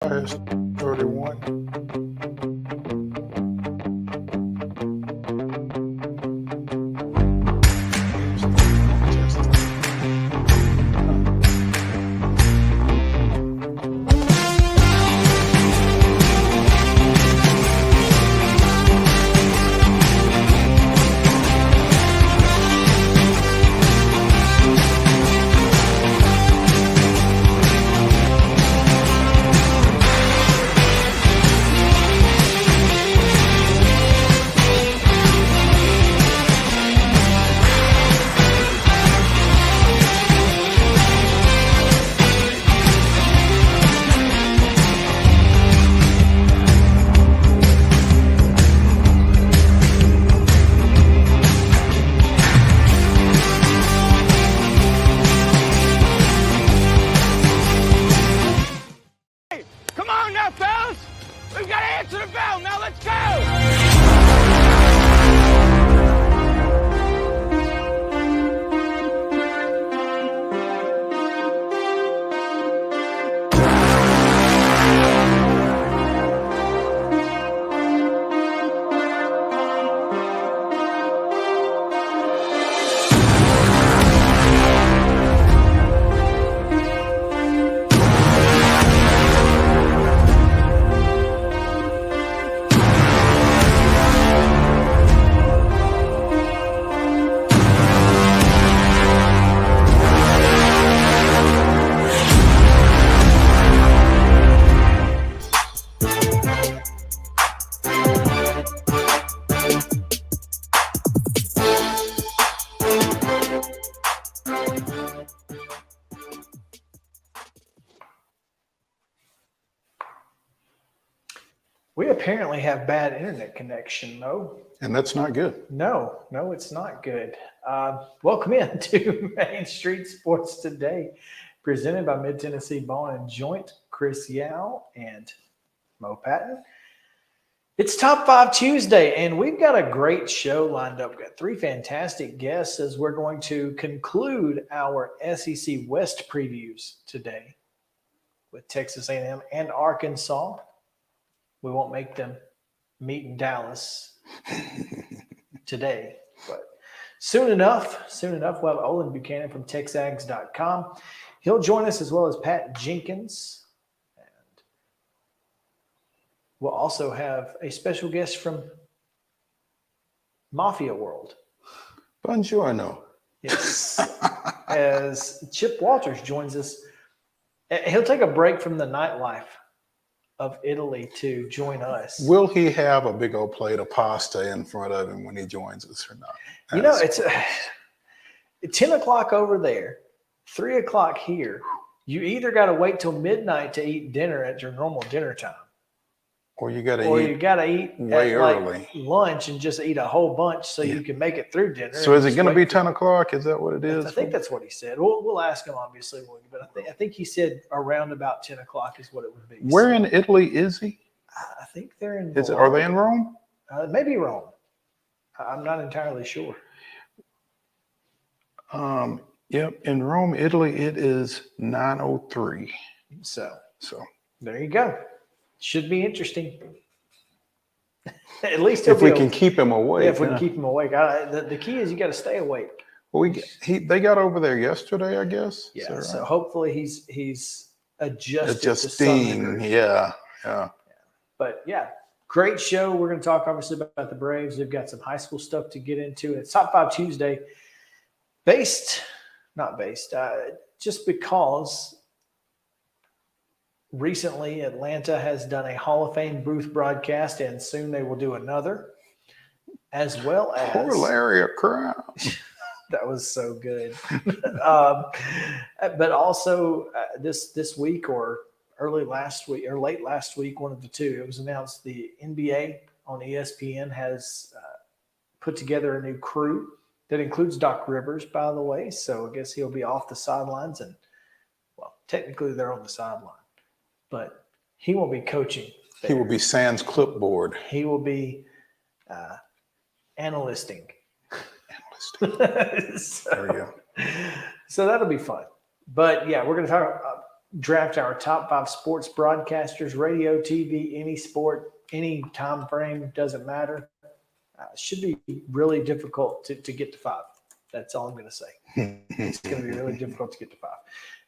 Has 31. Come on now, fellas! We've got to answer the bell. Now let's go! We apparently have bad internet connection, Mo. And that's not good. No, it's not good. Welcome in to Main Street Sports Today, presented by Mid-Tennessee Bone and Joint, Chris Yao and Mo Patton. It's Top 5 Tuesday, and we've got a great show lined up. We've got three fantastic guests as we're going to conclude our SEC West previews today with Texas A&M and Arkansas. We won't make them meet in Dallas today, but soon enough, we'll have Olin Buchanan from TexAgs.com. He'll join us as well as Pat Jenkins. And we'll also have a special guest from Mafia World. Buongiorno. Yes. As Chip Walters joins us. He'll take a break from the nightlife of Italy to join us. Will he have a big old plate of pasta in front of him when he joins us or not? It's 10 o'clock over there, 3 o'clock here. You either got to wait till midnight to eat dinner at your normal dinner time, or you got to eat way at early. Lunch and just eat a whole bunch so you can make it through dinner. So is it going to be 10 o'clock? Is that what it is? I think that's what he said. We'll ask him, obviously, but I think he said around about 10 o'clock is what it would be. Where in Italy is he? I think they're in. Are they in Rome? Maybe Rome. I'm not entirely sure. Yep, in Rome, Italy, it is 9:03. So there you go. Should be interesting. At least if we can keep him awake. Yeah, if we can keep him awake. The key is you got to stay awake. Well, they got over there yesterday, I guess. Yeah. Right? So hopefully he's adjusting. Yeah. But yeah, great show. We're going to talk obviously about the Braves. They've got some high school stuff to get into. It's Top 5 Tuesday. Just because recently Atlanta has done a Hall of Fame booth broadcast, and soon they will do another, as well as poor Larry Crown. That was so good. But also this week or early last week or late last week, one of the two, it was announced the NBA on ESPN has put together a new crew that includes Doc Rivers, by the way. So I guess he'll be off the sidelines, and well, technically they're on the sideline, but he won't be coaching there. He will be sans clipboard. He will be analysting. There you go. So that'll be fun. But yeah, we're going to talk draft our top 5 sports broadcasters, radio, TV, any sport, any time frame, doesn't matter. Should be really difficult to get to 5. That's all I'm going to say. It's going to be really difficult to get to 5.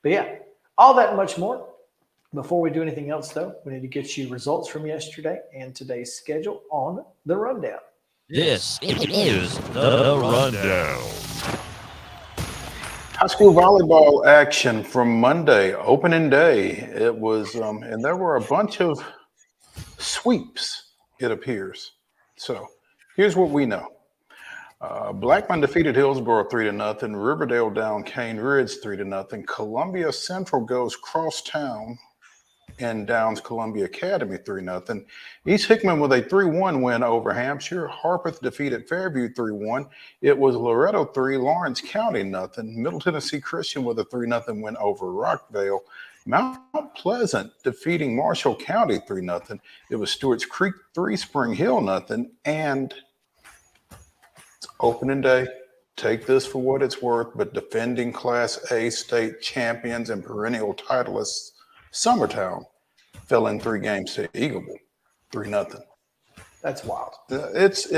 But yeah, all that and much more. Before we do anything else, though, we need to get you results from yesterday and today's schedule on the rundown. This is the rundown. High school volleyball action from Monday, opening day. It was, and there were a bunch of sweeps, it appears. So here's what we know. Blackman defeated Hillsborough 3-0. Riverdale down Cane Ridge 3-0. Columbia Central goes crosstown and downs Columbia Academy 3-0. East Hickman with a 3-1 win over Hampshire. Harpeth defeated Fairview 3-1. It was Loretto 3, Lawrence County 0. Middle Tennessee Christian with a 3-0 win over Rockvale. Mount Pleasant defeating Marshall County 3-0. It was Stewart's Creek 3, Spring Hill 0. And it's opening day. Take this for what it's worth, but defending Class A state champions and perennial titleists Summertown fell in 3 games to Eagleville, 3-0. That's wild. It's.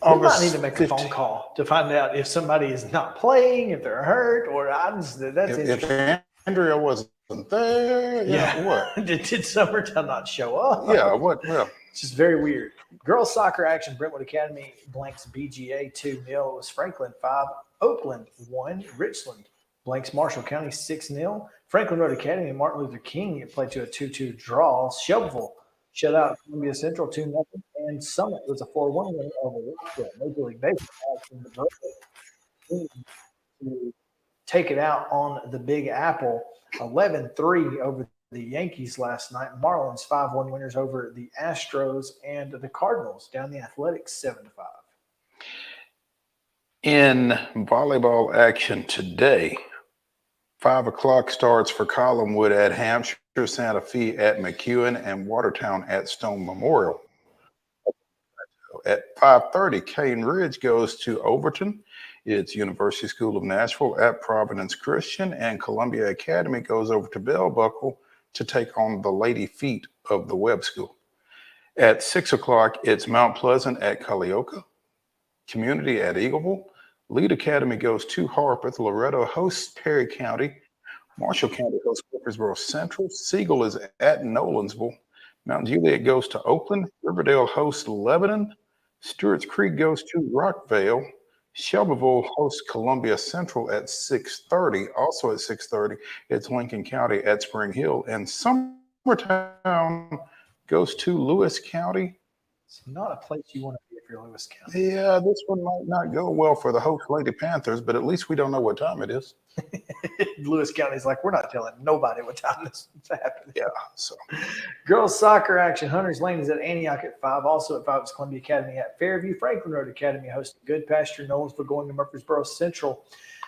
We might need to make a phone call to find out if somebody is not playing, if they're hurt, or that's interesting. If Andrea wasn't there, yeah. What? Did Summertown not show up? Yeah, what? Well, it's just very weird. Girls soccer action: Brentwood Academy blanks BGA 2-0. It was Franklin 5, Oakland 1, Richland blanks Marshall County 6-0. Franklin Road Academy and Martin Luther King played to a 2-2 draw. Shelbyville shut out Columbia Central 2-0. And Summit was a 4-1 win over Rockville. Major League Baseball action to take it out on the Big Apple, 11-3 over the Yankees last night. Marlins 5-1 winners over the Astros, and the Cardinals down the Athletics 7-5. in volleyball action today, 5 o'clock starts for Collinwood at Hampshire, Santa Fe at McEwen, and Watertown at Stone Memorial. At 5:30, Cane Ridge goes to Overton. It's University School of Nashville at Providence Christian, and Columbia Academy goes over to Bell Buckle to take on the Lady Feet of the Webb School. At 6 o'clock, it's Mount Pleasant at Culleoka, Community at Eagleville. Lead Academy goes to Harpeth. Loretto hosts Perry County. Marshall County hosts Murfreesboro Central. Siegel is at Nolansville. Mount Juliet goes to Oakland. Riverdale hosts Lebanon. Stewart's Creek goes to Rockvale. Shelbyville hosts Columbia Central at 6:30. Also at 6:30, it's Lincoln County at Spring Hill. And Summertown goes to Lewis County. It's not a place you want to be if you're Lewis County. Yeah, this one might not go well for the host Lady Panthers, but at least we don't know what time it is. Lewis County's like, we're not telling nobody what time this is happening. Yeah, so. Girls soccer action. Hunters Lane is at Antioch at 5. Also at 5 is Columbia Academy at Fairview. Franklin Road Academy hosts Good Pasture. Nolansville going to Murfreesboro Central.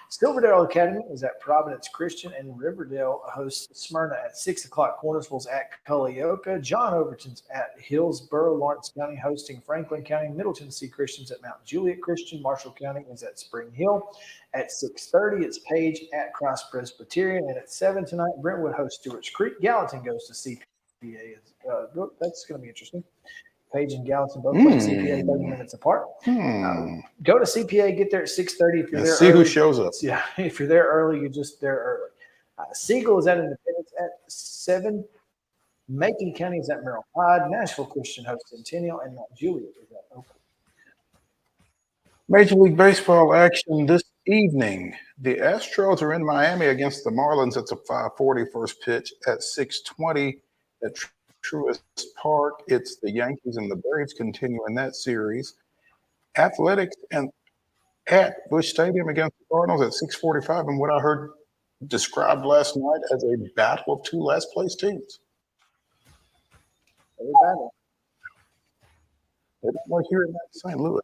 Silverdale Academy is at Providence Christian, and Riverdale hosts Smyrna at 6 o'clock. Cornersville's at Culleoka. John Overton's at Hillsborough. Lawrence County hosting Franklin County. Middle Tennessee Christian's at Mount Juliet Christian. Marshall County is at Spring Hill. At 6:30, it's Page at Christ Presbyterian. And at 7 tonight, Brentwood hosts Stewart's Creek. Gallatin goes to CPA. That's going to be interesting. Page and Gallatin both play CPA 30 minutes apart. Go to CPA, get there at 6:30 if you're there. See early. who shows up. Yeah, if you're there early, you're just there early. Siegel is at Independence at 7. Macon County is at Merrill Hyde. Nashville Christian hosts Centennial, and Mount Juliet is at Oakland. Major League Baseball action this evening. The Astros are in Miami against the Marlins. It's a 5:40 first pitch. At 6:20 at Truist Park, it's the Yankees and the Braves continuing that series. Athletics and at Busch Stadium against the Cardinals at 6:45, and what I heard described last night as a battle of 2 last place teams. Every battle. They don't like hearing that in St. Louis.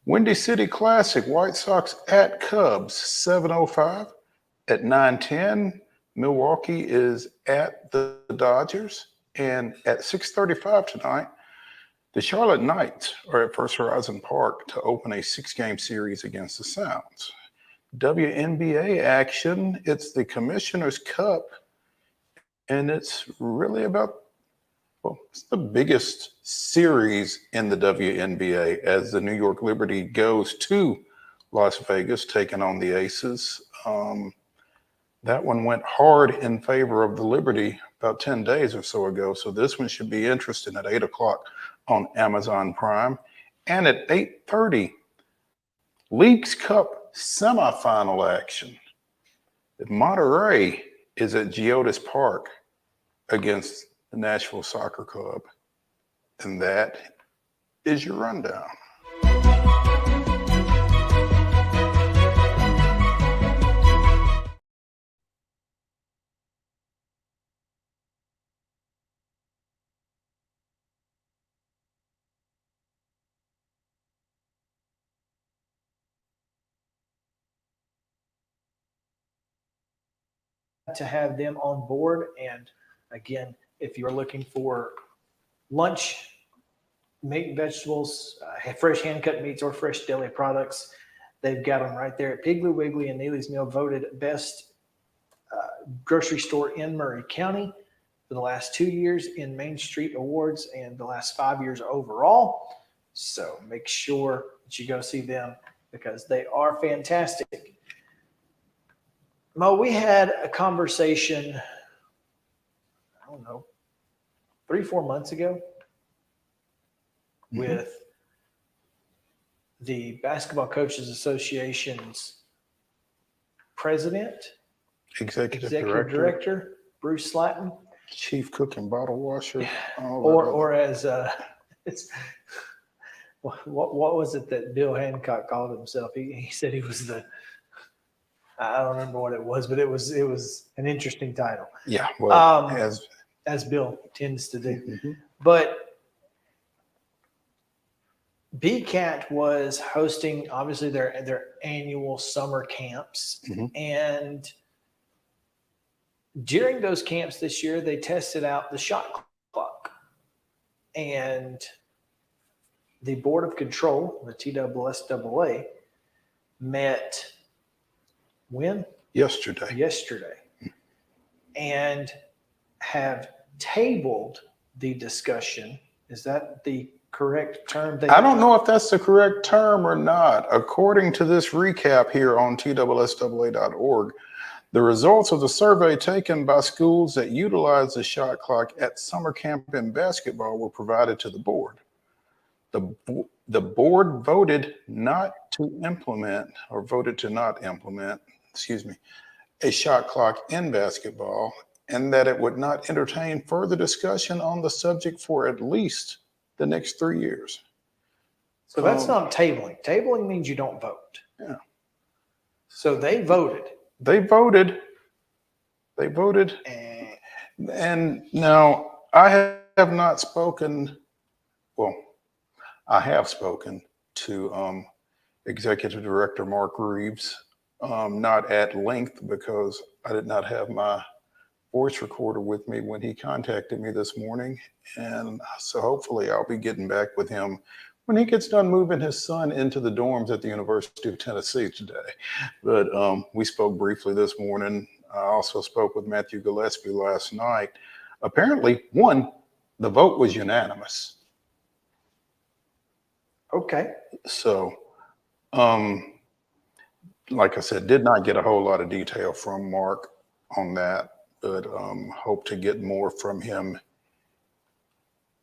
Windy City Classic, White Sox at Cubs, 7:05. At 9:10, Milwaukee is at the Dodgers. And at 6:35 tonight, the Charlotte Knights are at First Horizon Park to open a 6-game series against the Sounds. WNBA action. It's the Commissioner's Cup, and it's really about, well, it's the biggest series in the WNBA as the New York Liberty goes to Las Vegas, taking on the Aces. That one went hard in favor of the Liberty about 10 days or so ago. So this one should be interesting at 8 o'clock on Amazon Prime. And at 8:30, Leagues Cup semifinal action. Monterey is at Geodis Park against the Nashville Soccer Club. And that is your rundown. To have them on board. And again, if you're looking for lunch, meat and vegetables, fresh hand-cut meats, or fresh deli products, they've got them right there at Piggly Wiggly and Neely's Mill, voted best grocery store in Murray County for the last 2 years in Main Street Awards and the last 5 years overall. So make sure that you go see them because they are fantastic. Mo, we had a conversation, I don't know, 3-4 months ago with the Basketball Coaches Association's president, Executive director, Bruce Slatton, chief cook and bottle washer, or as it's what was it that Bill Hancock called himself? He said he was the, I don't remember what it was, but it was an interesting title. Yeah, well, as Bill tends to do. Mm-hmm. But BCAT was hosting obviously their annual summer camps, and during those camps this year, they tested out the shot clock, and the Board of Control, the TSSAA, met when? Yesterday. And have tabled the discussion. Is that the correct term? I don't know if that's the correct term or not. According to this recap here on TSSAA.org, the results of the survey taken by schools that utilize the shot clock at summer camp in basketball were provided to the board. The board voted not to implement, a shot clock in basketball, and that it would not entertain further discussion on the subject for at least the next 3 years. So that's not tabling. Tabling means you don't vote. Yeah. So they voted. They voted. And now I have not spoken, well, I have spoken to Executive Director Mark Reeves, not at length because I did not have my voice recorder with me when he contacted me this morning. And so hopefully I'll be getting back with him when he gets done moving his son into the dorms at the University of Tennessee today. But we spoke briefly this morning. I also spoke with Matthew Gillespie last night. Apparently, the vote was unanimous. Okay. So, like I said, did not get a whole lot of detail from Mark on that, but hope to get more from him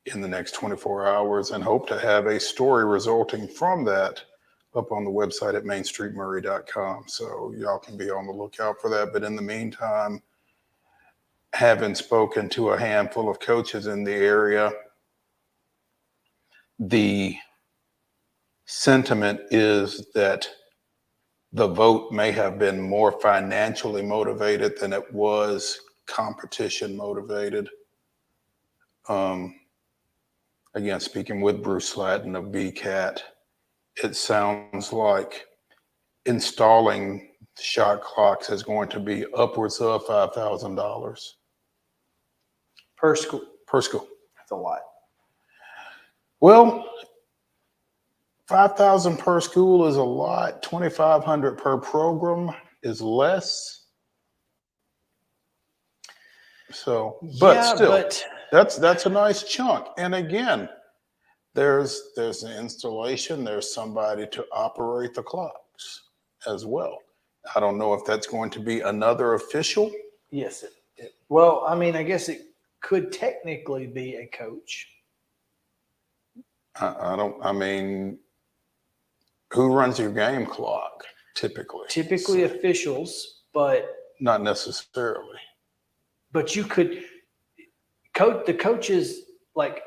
in the next 24 hours and hope to have a story resulting from that up on the website at mainstreetmurray.com. So y'all can be on the lookout for that. But in the meantime, having spoken to a handful of coaches in the area, the sentiment is that the vote may have been more financially motivated than it was competition motivated. Again, speaking with Bruce Slatton of BCAT, it sounds like installing shot clocks is going to be upwards of $5,000 Per school. per school. That's a lot. Well, 5,000 per school is a lot. 2,500 per program is less. So, but Yeah, still, but that's a nice chunk. And again, there's an installation. There's somebody to operate the clocks as well. I don't know if that's going to be another official. yes, well, I mean, I guess it could technically be a coach. I mean, who runs your game clock typically? Typically officials, but Not necessarily. you could coach the coaches, like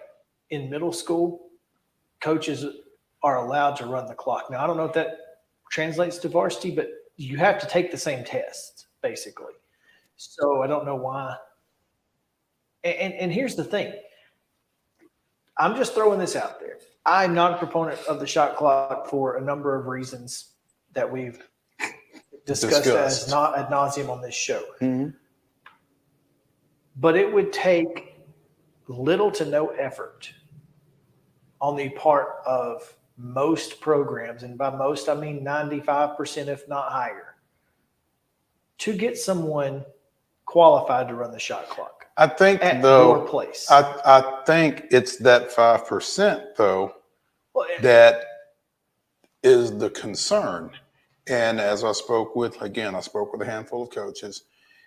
in middle school, coaches are allowed to run the clock. Now, I don't know if that translates to varsity, but you have to take the same test, basically. So I don't know why. And here's the thing. I'm just throwing this out there. I'm not a proponent of the shot clock for a number of reasons that we've discussed as not ad nauseum on this show. Mhm. But it would take little to no effort on the part of most programs, and by most I mean 95%, if not higher, to get someone qualified to run the shot clock. I think at though, your place. I think it's that 5% though Well, that is the concern. And as I spoke with a handful of coaches.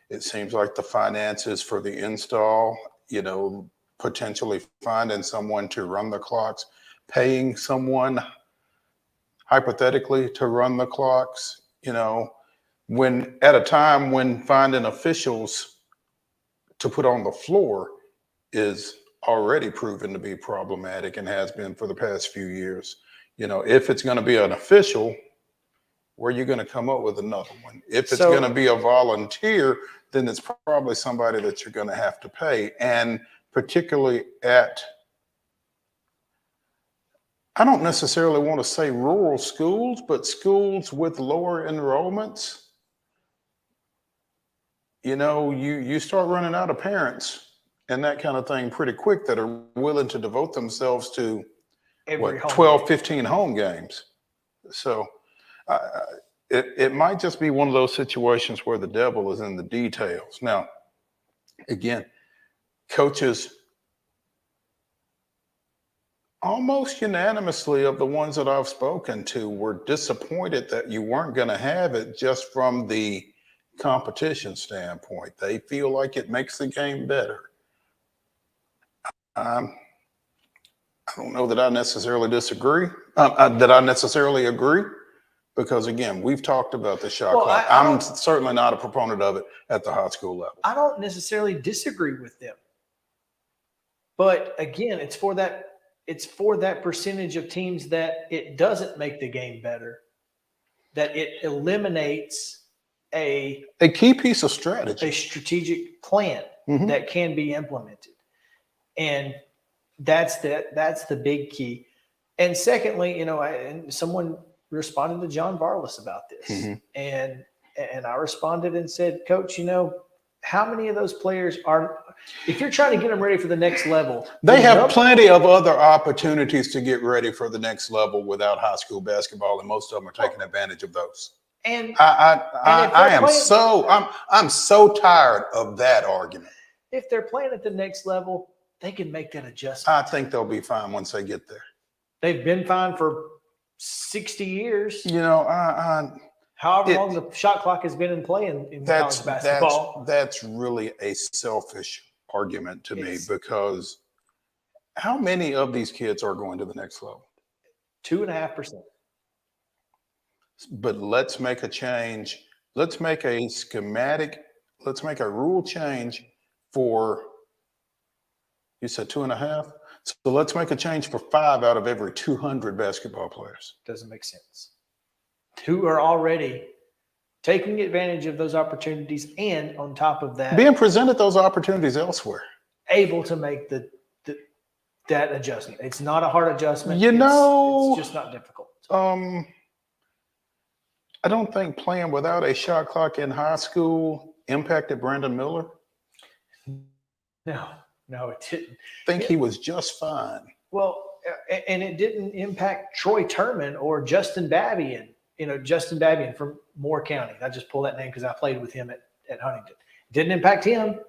It seems like the finances for the install, potentially finding someone to run the clocks, paying someone hypothetically to run the clocks, when at a time when finding officials to put on the floor is already proven to be problematic and has been for the past few years. If it's going to be an official, where are you going to come up with another one? If it's going to be a volunteer, then it's probably somebody that you're going to have to pay. And particularly at, I don't necessarily want to say rural schools, but schools with lower enrollments, you start running out of parents and that kind of thing pretty quick that are willing to devote themselves to 12, 15 home games. So it might just be one of those situations where the devil is in the details. Now, again, coaches almost unanimously of the ones that I've spoken to were disappointed that you weren't going to have it just from the competition standpoint. They feel like it makes the game better. I don't know that I necessarily disagree, that I necessarily agree, because again, we've talked about the shot clock. I'm certainly not a proponent of it at the high school level. I don't necessarily disagree with them. But again, it's for that percentage of teams that it doesn't make the game better, that it eliminates a key piece of strategy, a strategic plan that can be implemented. And that's the big key. And secondly, and someone responded to John Varlas about this, and I responded and said, Coach, how many of those players are, if you're trying to get them ready for the next level, they have plenty of other opportunities to get ready for the next level without high school basketball, and most of them are taking advantage of those. And I'm so tired of that argument. If they're playing at the next level, they can make that adjustment. I think they'll be fine once they get there. They've been fine for 60 years. However long the shot clock has been in play in college basketball. That's really a selfish argument to me, because how many of these kids are going to the next level? 2.5%. But let's make a change. Let's make a schematic. Let's make a rule change for, you said 2.5? So let's make a change for 5 out of every 200 basketball players. Doesn't make sense. Who are already taking advantage of those opportunities, and on top of that, being presented those opportunities elsewhere, able to make that adjustment. It's not a hard adjustment. It's just not difficult. I don't think playing without a shot clock in high school impacted Brandon Miller. No, it didn't. I think he was just fine. Well, and it didn't impact Troy Turman or Justin Babbian. Justin Babbian from Moore County. I just pulled that name because I played with him at Huntington. It didn't impact him,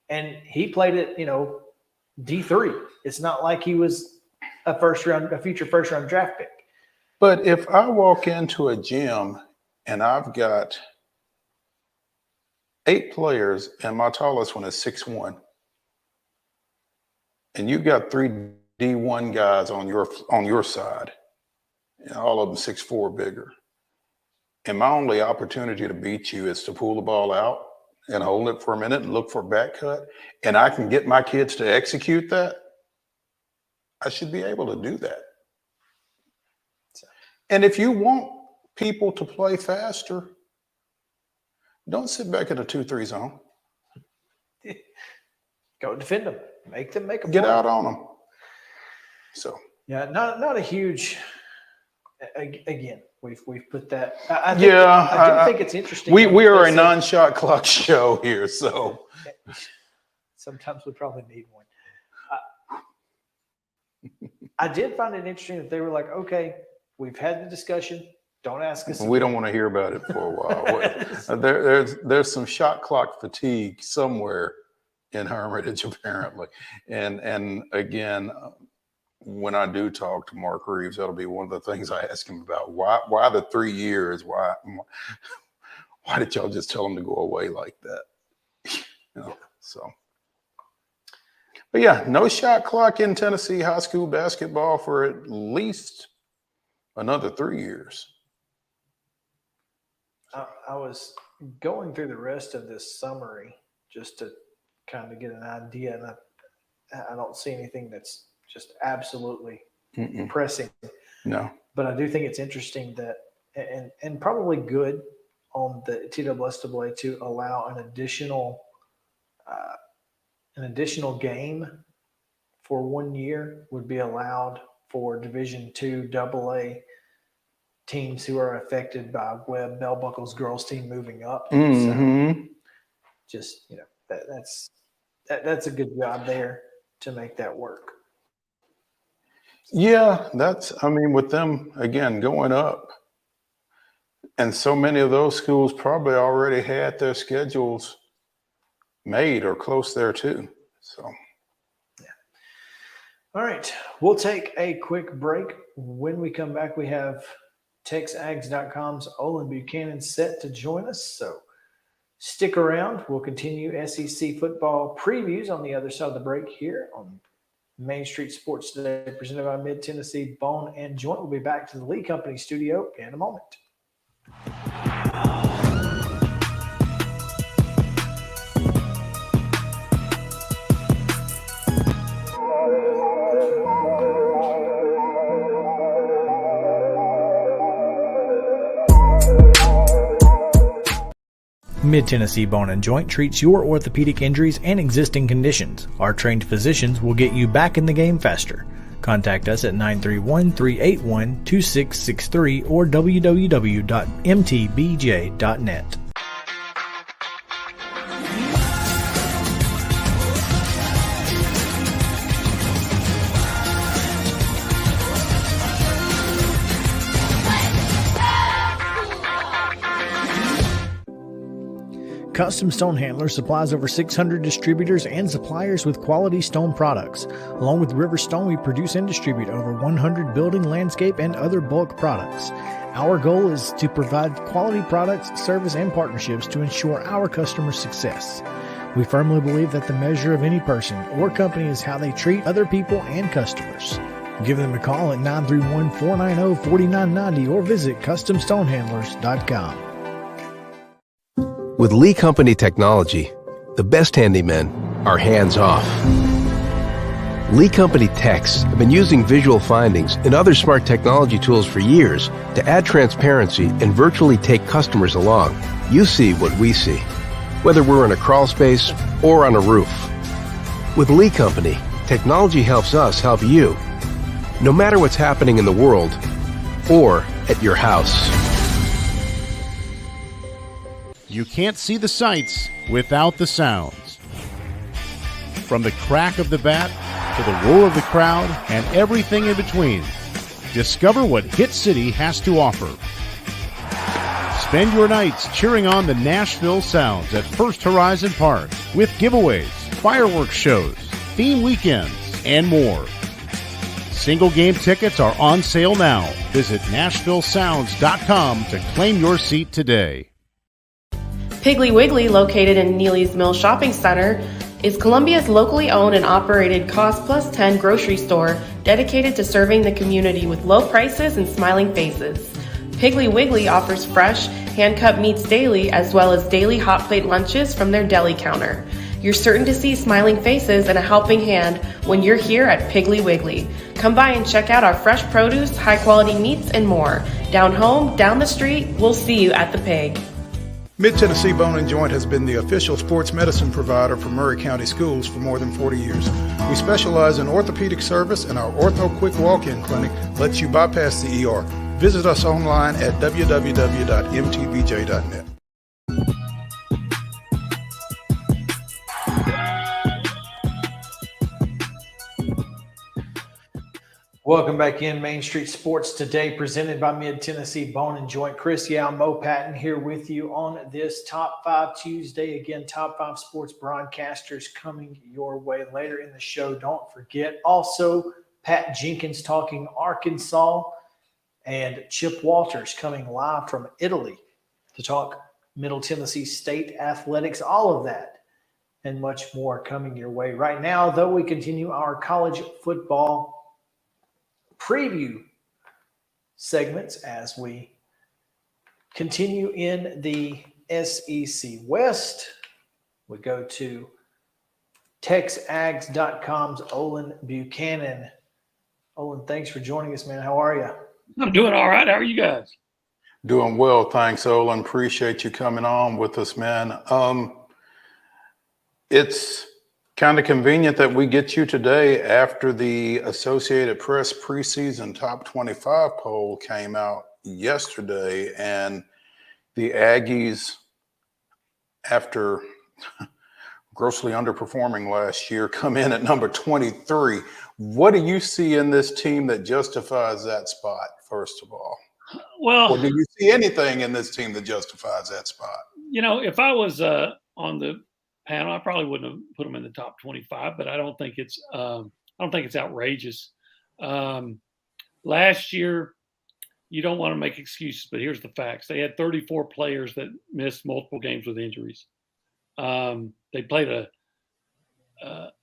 and he played at D3. It's not like he was a future first round draft pick. But if I walk into a gym and I've got 8 players and my tallest one is 6'1", and you've got 3 D1 guys on your side, and all of them 6'4" bigger, and my only opportunity to beat you is to pull the ball out and hold it for a minute and look for a back cut, and I can get my kids to execute that, I should be able to do that. And if you want people to play faster, don't sit back in a 2-3 zone. Go defend them. Make them make a Get play. out on them. So yeah, not a huge. Again, we've put that. I do think it's interesting. We are a non-shot clock show here, so sometimes we probably need one. I did find it interesting that they were like, okay, we've had the discussion. Don't ask us. We don't want to hear about it for a while. There's some shot clock fatigue somewhere in Hermitage, apparently. And again, when I do talk to Mark Reeves, that'll be one of the things I ask him about. Why the 3 years? Why did y'all just tell him to go away like that? So. But yeah, no shot clock in Tennessee high school basketball for at least another 3 years. I was going through the rest of this summary just to kind of get an idea, and I don't see anything that's just absolutely pressing. No. But I do think it's interesting that, and probably good on the TSSAA to allow an additional game for 1 year would be allowed for Division II AA teams who are affected by Webb Bell Buckle's girls team moving up. So just, that's a good job there to make that work. Yeah, with them, again, going up. And so many of those schools probably already had their schedules made or close there too. So, yeah. All right, we'll take a quick break. When we come back, we have TexAgs.com's Olin Buchanan set to join us. So stick around. We'll continue SEC football previews on the other side of the break here on Main Street Sports Today, presented by Mid-Tennessee Bone and Joint. We'll be back to the Lee Company studio in a moment. Mid-Tennessee Bone and Joint treats your orthopedic injuries and existing conditions. Our trained physicians will get you back in the game faster. Contact us at 931-381-2663 or www.mtbj.net. Custom Stone Handlers supplies over 600 distributors and suppliers with quality stone products. Along with River Stone, we produce and distribute over 100 building, landscape, and other bulk products. Our goal is to provide quality products, service, and partnerships to ensure our customers' success. We firmly believe that the measure of any person or company is how they treat other people and customers. Give them a call at 931-490-4990 or visit CustomStonehandlers.com. With Lee Company technology, the best handymen are hands-off. Lee Company techs have been using visual findings and other smart technology tools for years to add transparency and virtually take customers along. You see what we see, whether we're in a crawl space or on a roof. With Lee Company, technology helps us help you, no matter what's happening in the world or at your house. You can't see the sights without the sounds. From the crack of the bat to the roar of the crowd and everything in between. Discover what Hit City has to offer. Spend your nights cheering on the Nashville Sounds at First Horizon Park with giveaways, fireworks shows, theme weekends, and more. Single game tickets are on sale now. Visit NashvilleSounds.com to claim your seat today. Piggly Wiggly, located in Neely's Mill Shopping Center, is Columbia's locally owned and operated Cost Plus 10 grocery store dedicated to serving the community with low prices and smiling faces. Piggly Wiggly offers fresh, hand-cut meats daily as well as daily hot plate lunches from their deli counter. You're certain to see smiling faces and a helping hand when you're here at Piggly Wiggly. Come by and check out our fresh produce, high-quality meats, and more. Down home, down the street, we'll see you at the Pig. Mid-Tennessee Bone and Joint has been the official sports medicine provider for Murray County Schools for more than 40 years. We specialize in orthopedic service, and our Ortho Quick Walk-In Clinic lets you bypass the ER. Visit us online at www.mtbj.net. Welcome back in Main Street Sports Today, presented by Mid-Tennessee Bone and Joint. Chris Yao, Mo Patton here with you on this Top 5 Tuesday. Again, Top 5 sports broadcasters coming your way later in the show. Don't forget, also, Pat Jenkins talking Arkansas and Chip Walters coming live from Italy to talk Middle Tennessee State athletics. All of that and much more coming your way. Right now, though, we continue our college football preview segments as we continue in the SEC West. We go to TexAgs.com's Olin Buchanan. Olin, thanks for joining us, man. How are you? I'm doing all right. How are you guys? Doing well, thanks, Olin. Appreciate you coming on with us, man. It's kind of convenient that we get you today after the Associated Press preseason top 25 poll came out yesterday, and the Aggies, after grossly underperforming last year, come in at number 23. What do you see in this team that justifies that spot, first of all? Well, or do you see anything in this team that justifies that spot? You know, if I was on the panel, I probably wouldn't have put them in the top 25, but I don't think it's outrageous. Last year, you don't want to make excuses, but here's the facts. They had 34 players that missed multiple games with injuries. They played a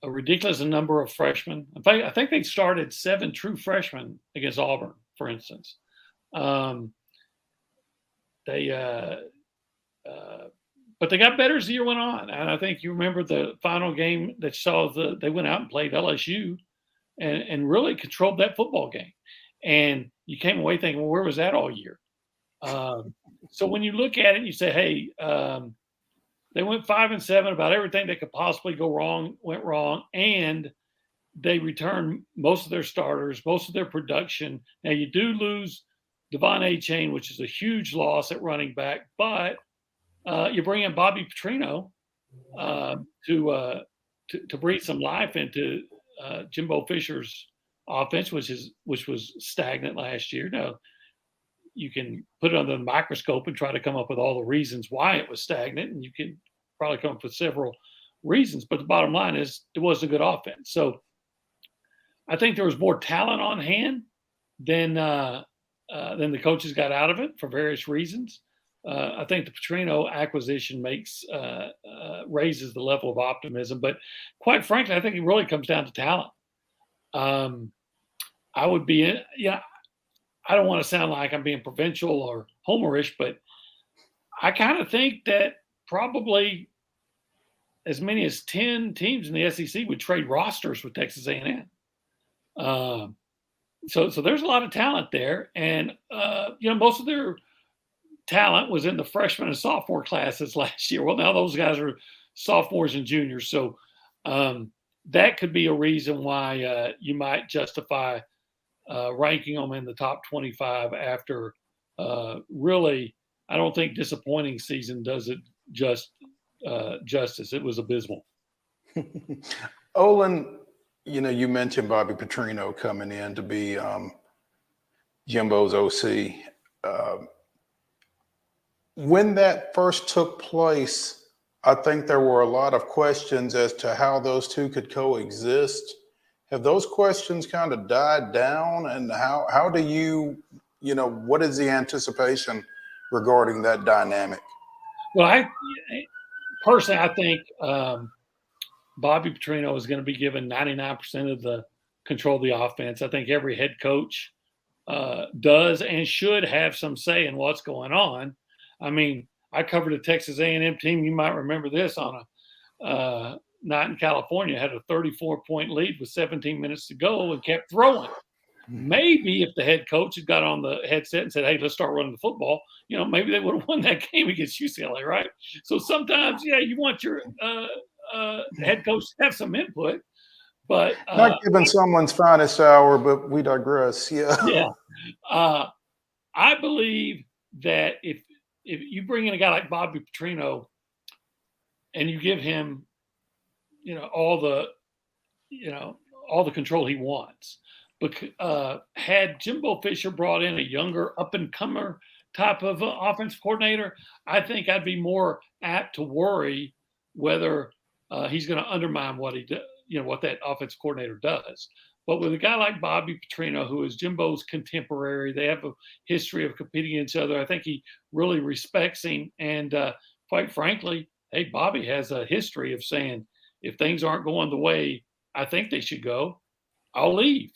ridiculous number of freshmen. In fact, I think they started 7 true freshmen against Auburn, for instance. But they got better as the year went on. And I think you remember the final game that they went out and played LSU and really controlled that football game. And you came away thinking, well, where was that all year? So when you look at it and you say, hey, they went 5-7, about everything that could possibly go wrong went wrong. And they returned most of their starters, most of their production. Now you do lose Devon A-Chain, which is a huge loss at running back, but you bring in Bobby Petrino to breathe some life into Jimbo Fisher's offense, which was stagnant last year. Now, you can put it under the microscope and try to come up with all the reasons why it was stagnant, and you can probably come up with several reasons. But the bottom line is it wasn't a good offense. So I think there was more talent on hand than the coaches got out of it for various reasons. I think the Petrino acquisition raises the level of optimism, but quite frankly, I think it really comes down to talent. I would be, I don't want to sound like I'm being provincial or homerish, but I kind of think that probably as many as 10 teams in the SEC would trade rosters with Texas A&M. So there's a lot of talent there, and most of their talent was in the freshman and sophomore classes last year. Well, now those guys are sophomores and juniors, so that could be a reason why you might justify ranking them in the top 25 after really, I don't think disappointing season does it justice. It was abysmal. Olin, You mentioned Bobby Petrino coming in to be Jimbo's OC. When that first took place, I think there were a lot of questions as to how those two could coexist. Have those questions kind of died down? And how do you what is the anticipation regarding that dynamic? Well, I think Bobby Petrino is going to be given 99% of the control of the offense. I think every head coach does and should have some say in what's going on. I mean, I covered a Texas A&M team. You might remember this on a night in California, had a 34-point lead with 17 minutes to go and kept throwing. Maybe if the head coach had got on the headset and said, hey, let's start running the football, maybe they would have won that game against UCLA, right? So sometimes, you want your head coach to have some input, but not giving someone's finest hour, but we digress. Yeah. I believe that if you bring in a guy like Bobby Petrino and you give him, all the control he wants, but had Jimbo Fisher brought in a younger up-and-comer type of offensive coordinator, I think I'd be more apt to worry whether he's going to undermine what he does, what that offensive coordinator does. But with a guy like Bobby Petrino, who is Jimbo's contemporary, they have a history of competing against each other. I think he really respects him. And quite frankly, hey, Bobby has a history of saying, if things aren't going the way I think they should go, I'll leave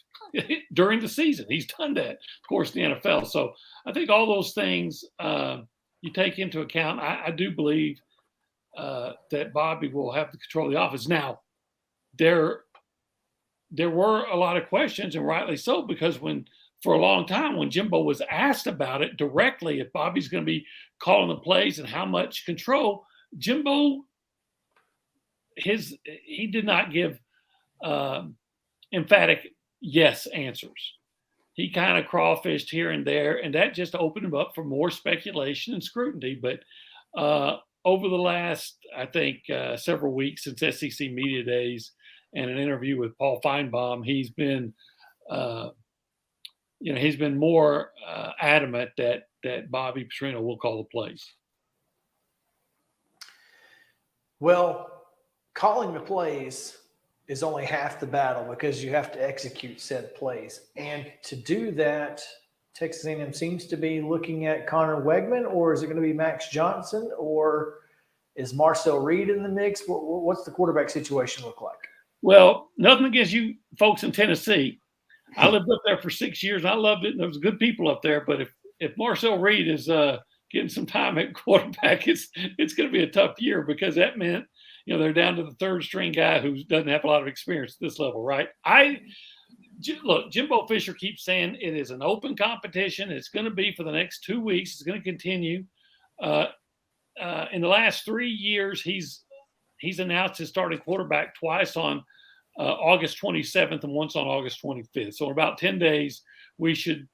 during the season. He's done that, of course, in the NFL. So I think all those things you take into account. I do believe that Bobby will have the control of the offense. Now, there were a lot of questions, and rightly so, because for a long time, when Jimbo was asked about it directly, if Bobby's going to be calling the plays and how much control, Jimbo, he did not give emphatic yes answers. He kind of crawfished here and there, and that just opened him up for more speculation and scrutiny. But over the last, I think, several weeks since SEC Media Days and an interview with Paul Feinbaum, he's been, he's been more adamant that Bobby Petrino will call the plays. Well, calling the plays is only half the battle because you have to execute said plays. And to do that, Texas A&M seems to be looking at Connor Wegman, or is it going to be Max Johnson, or is Marcel Reed in the mix? What's the quarterback situation look like? Well, nothing against you folks in Tennessee. I lived up there for 6 years, and I loved it, and there was good people up there. But if Marcel Reed is getting some time at quarterback, it's going to be a tough year, because that meant, they're down to the third-string guy who doesn't have a lot of experience at this level, right? Look, Jimbo Fisher keeps saying it is an open competition. It's going to be for the next 2 weeks. It's going to continue. In the last 3 years, he's announced his starting quarterback twice on August 27th and once on August 25th. So in about 10 days, we should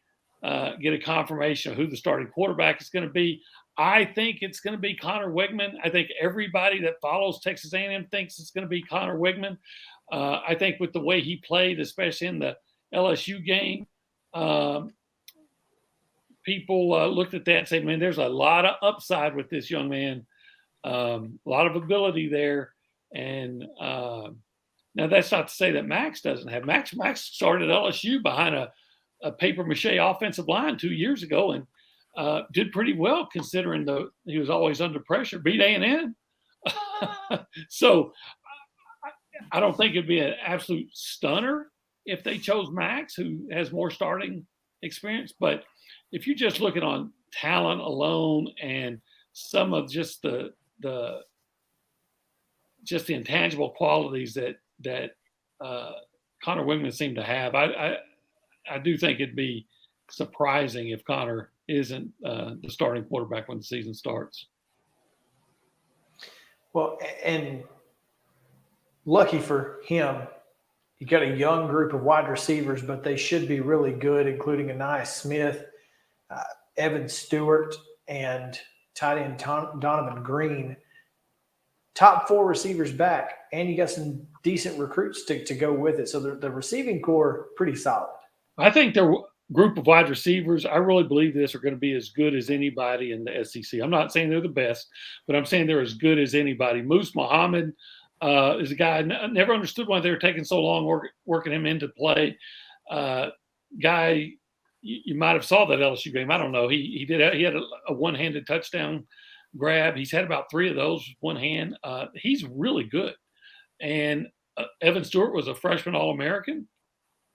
get a confirmation of who the starting quarterback is going to be. I think it's going to be Connor Wegman. I think everybody that follows Texas A&M thinks it's going to be Connor Wegman. I think with the way he played, especially in the LSU game, people looked at that and said, man, there's a lot of upside with this young man, a lot of ability there. And now that's not to say that Max doesn't have. Max started LSU behind a paper-mache offensive line 2 years ago and did pretty well, considering he was always under pressure, beat A&M. So I don't think it'd be an absolute stunner if they chose Max, who has more starting experience. But if you just look at on talent alone and some of just the intangible qualities that Connor Wegman seemed to have, I do think it'd be surprising if Connor isn't the starting quarterback when the season starts. Well, and lucky for him, you got a young group of wide receivers, but they should be really good, including Anais Smith, Evan Stewart, and tight end Donovan Green. Top 4 receivers back, and you got some decent recruits to go with it. So the receiving core pretty solid. I think their group of wide receivers, I really believe this, are going to be as good as anybody in the SEC. I'm not saying they're the best, but I'm saying they're as good as anybody. Moose Muhammad is a guy I never understood why they were taking so long working him into play. Guy, you might have saw that LSU game. I don't know. He had a one-handed touchdown grab. He's had about 3 of those with one hand. He's really good. And Evan Stewart was a freshman All-American.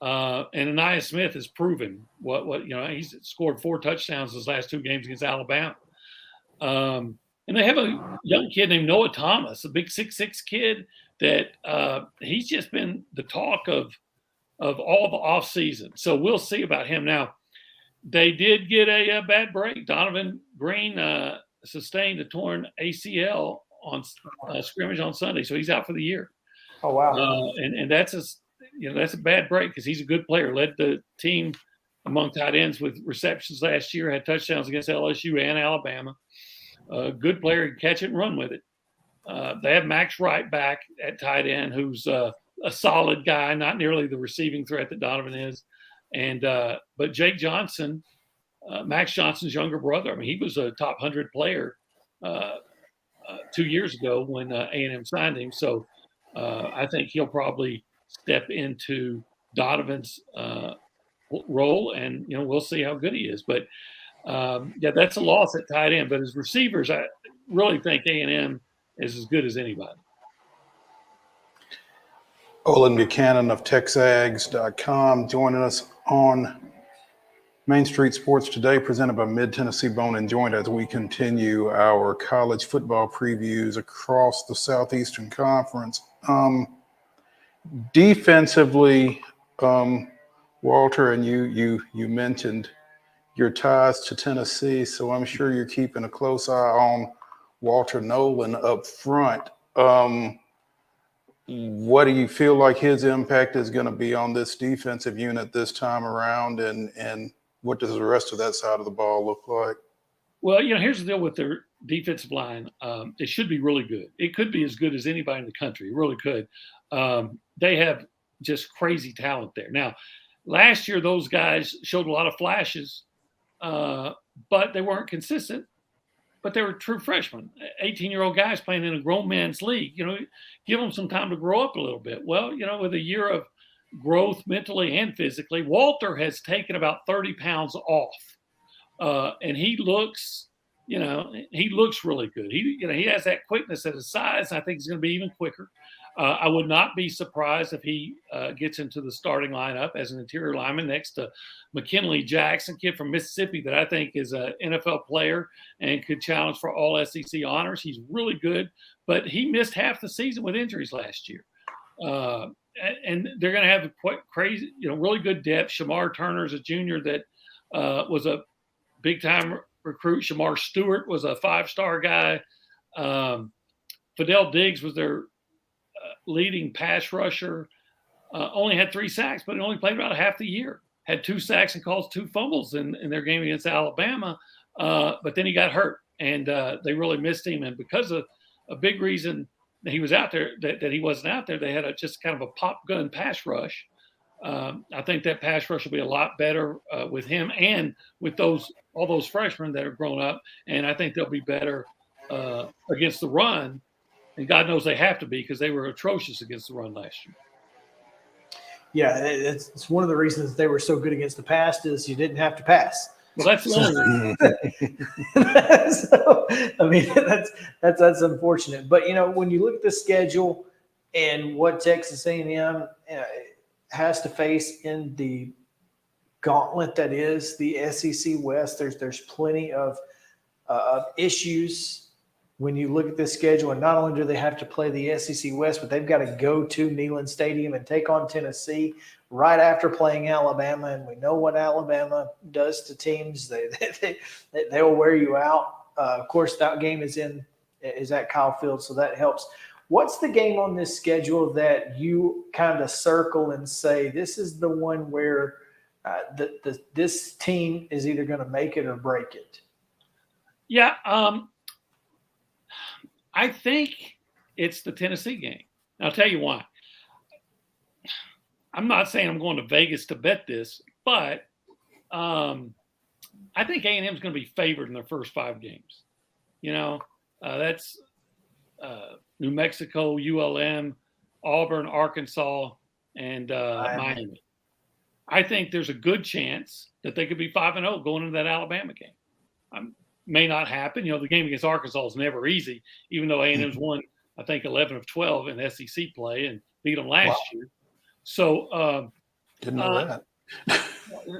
And Anais Smith has proven what he's scored 4 touchdowns his last 2 games against Alabama. And they have a young kid named Noah Thomas, a big 6'6" kid that he's just been the talk of all the offseason. So we'll see about him. Now, they did get a bad break. Donovan Green sustained a torn ACL on scrimmage on Sunday, so he's out for the year. Oh, wow. And that's a bad break because he's a good player. Led the team among tight ends with receptions last year. Had touchdowns against LSU and Alabama. Good player, can catch it and run with it. They have Max Wright back at tight end, who's a solid guy, not nearly the receiving threat that Donovan is. And but Jake Johnson, Max Johnson's younger brother, I mean, he was a top 100 player 2 years ago when A&M signed him. So I think he'll probably step into Donovan's role, and we'll see how good he is. But that's a loss at tight end. But as receivers, I really think A&M is as good as anybody. Olin Buchanan of TexAgs.com joining us on Main Street Sports Today, presented by Mid-Tennessee Bone and Joint, as we continue our college football previews across the Southeastern Conference. Defensively, Walter, and you mentioned your ties to Tennessee, so I'm sure you're keeping a close eye on Walter Nolan up front. What do you feel like his impact is going to be on this defensive unit this time around, and what does the rest of that side of the ball look like? Well, here's the deal with their defensive line. It should be really good. It could be as good as anybody in the country. It really could. They have just crazy talent there. Now, last year, those guys showed a lot of flashes, but they weren't consistent. But they were true freshmen, 18-year-old guys playing in a grown man's league. Give them some time to grow up a little bit. Well, with a year of growth mentally and physically, Walter has taken about 30 pounds off, and he looks really good. He has that quickness at his size. I think he's going to be even quicker. I would not be surprised if he gets into the starting lineup as an interior lineman next to McKinley Jackson, kid from Mississippi that I think is an NFL player and could challenge for all SEC honors. He's really good, but he missed half the season with injuries last year. And they're going to have quite crazy, really good depth. Shamar Turner is a junior that was a big-time recruit. Shamar Stewart was a 5-star guy. Fidel Diggs was their leading pass rusher, only had 3 sacks, but only played about half the year. Had 2 sacks and caused 2 fumbles in their game against Alabama, but then he got hurt, and they really missed him. And because of a big reason that he was out there, that he wasn't out there, they had just kind of a pop gun pass rush. I think that pass rush will be a lot better with him and with all those freshmen that have grown up, and I think they'll be better against the run. And God knows they have to be, because they were atrocious against the run last year. Yeah, it's one of the reasons they were so good against the pass is you didn't have to pass. Well, that's the only reason. So, I mean, that's unfortunate. But when you look at the schedule and what Texas A&M has to face in the gauntlet that is the SEC West, there's plenty of issues. When you look at this schedule, and not only do they have to play the SEC West, but they've got to go to Neyland Stadium and take on Tennessee right after playing Alabama. And we know what Alabama does to teams. They'll wear you out. Of course, that game is at Kyle Field, so that helps. What's the game on this schedule that you kind of circle and say, this is the one where this team is either going to make it or break it? Yeah, I think it's the Tennessee game. I'll tell you why. I'm not saying I'm going to Vegas to bet this, but I think A&M is going to be favored in their first 5 games. That's New Mexico, ULM, Auburn, Arkansas, and Miami. I think there's a good chance that they could be 5-0 going into that Alabama game. May not happen. The game against Arkansas is never easy, even though A&M's won, I think, 11 of 12 in SEC play and beat them last year. So didn't know that.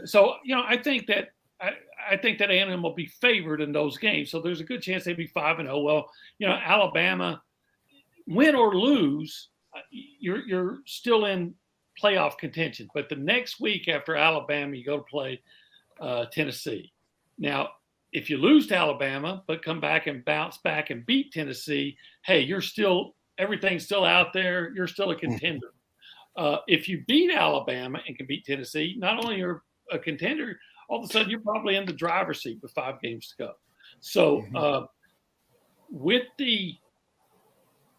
So I think that A&M will be favored in those games. So there's a good chance they'd be 5-0. Well, Alabama, win or lose, you're still in playoff contention. But the next week after Alabama, you go to play Tennessee. Now, if you lose to Alabama but come back and bounce back and beat Tennessee, hey, everything's still out there. You're still a contender. If you beat Alabama and can beat Tennessee, not only are a contender, all of a sudden you're probably in the driver's seat with 5 games to go. So with the,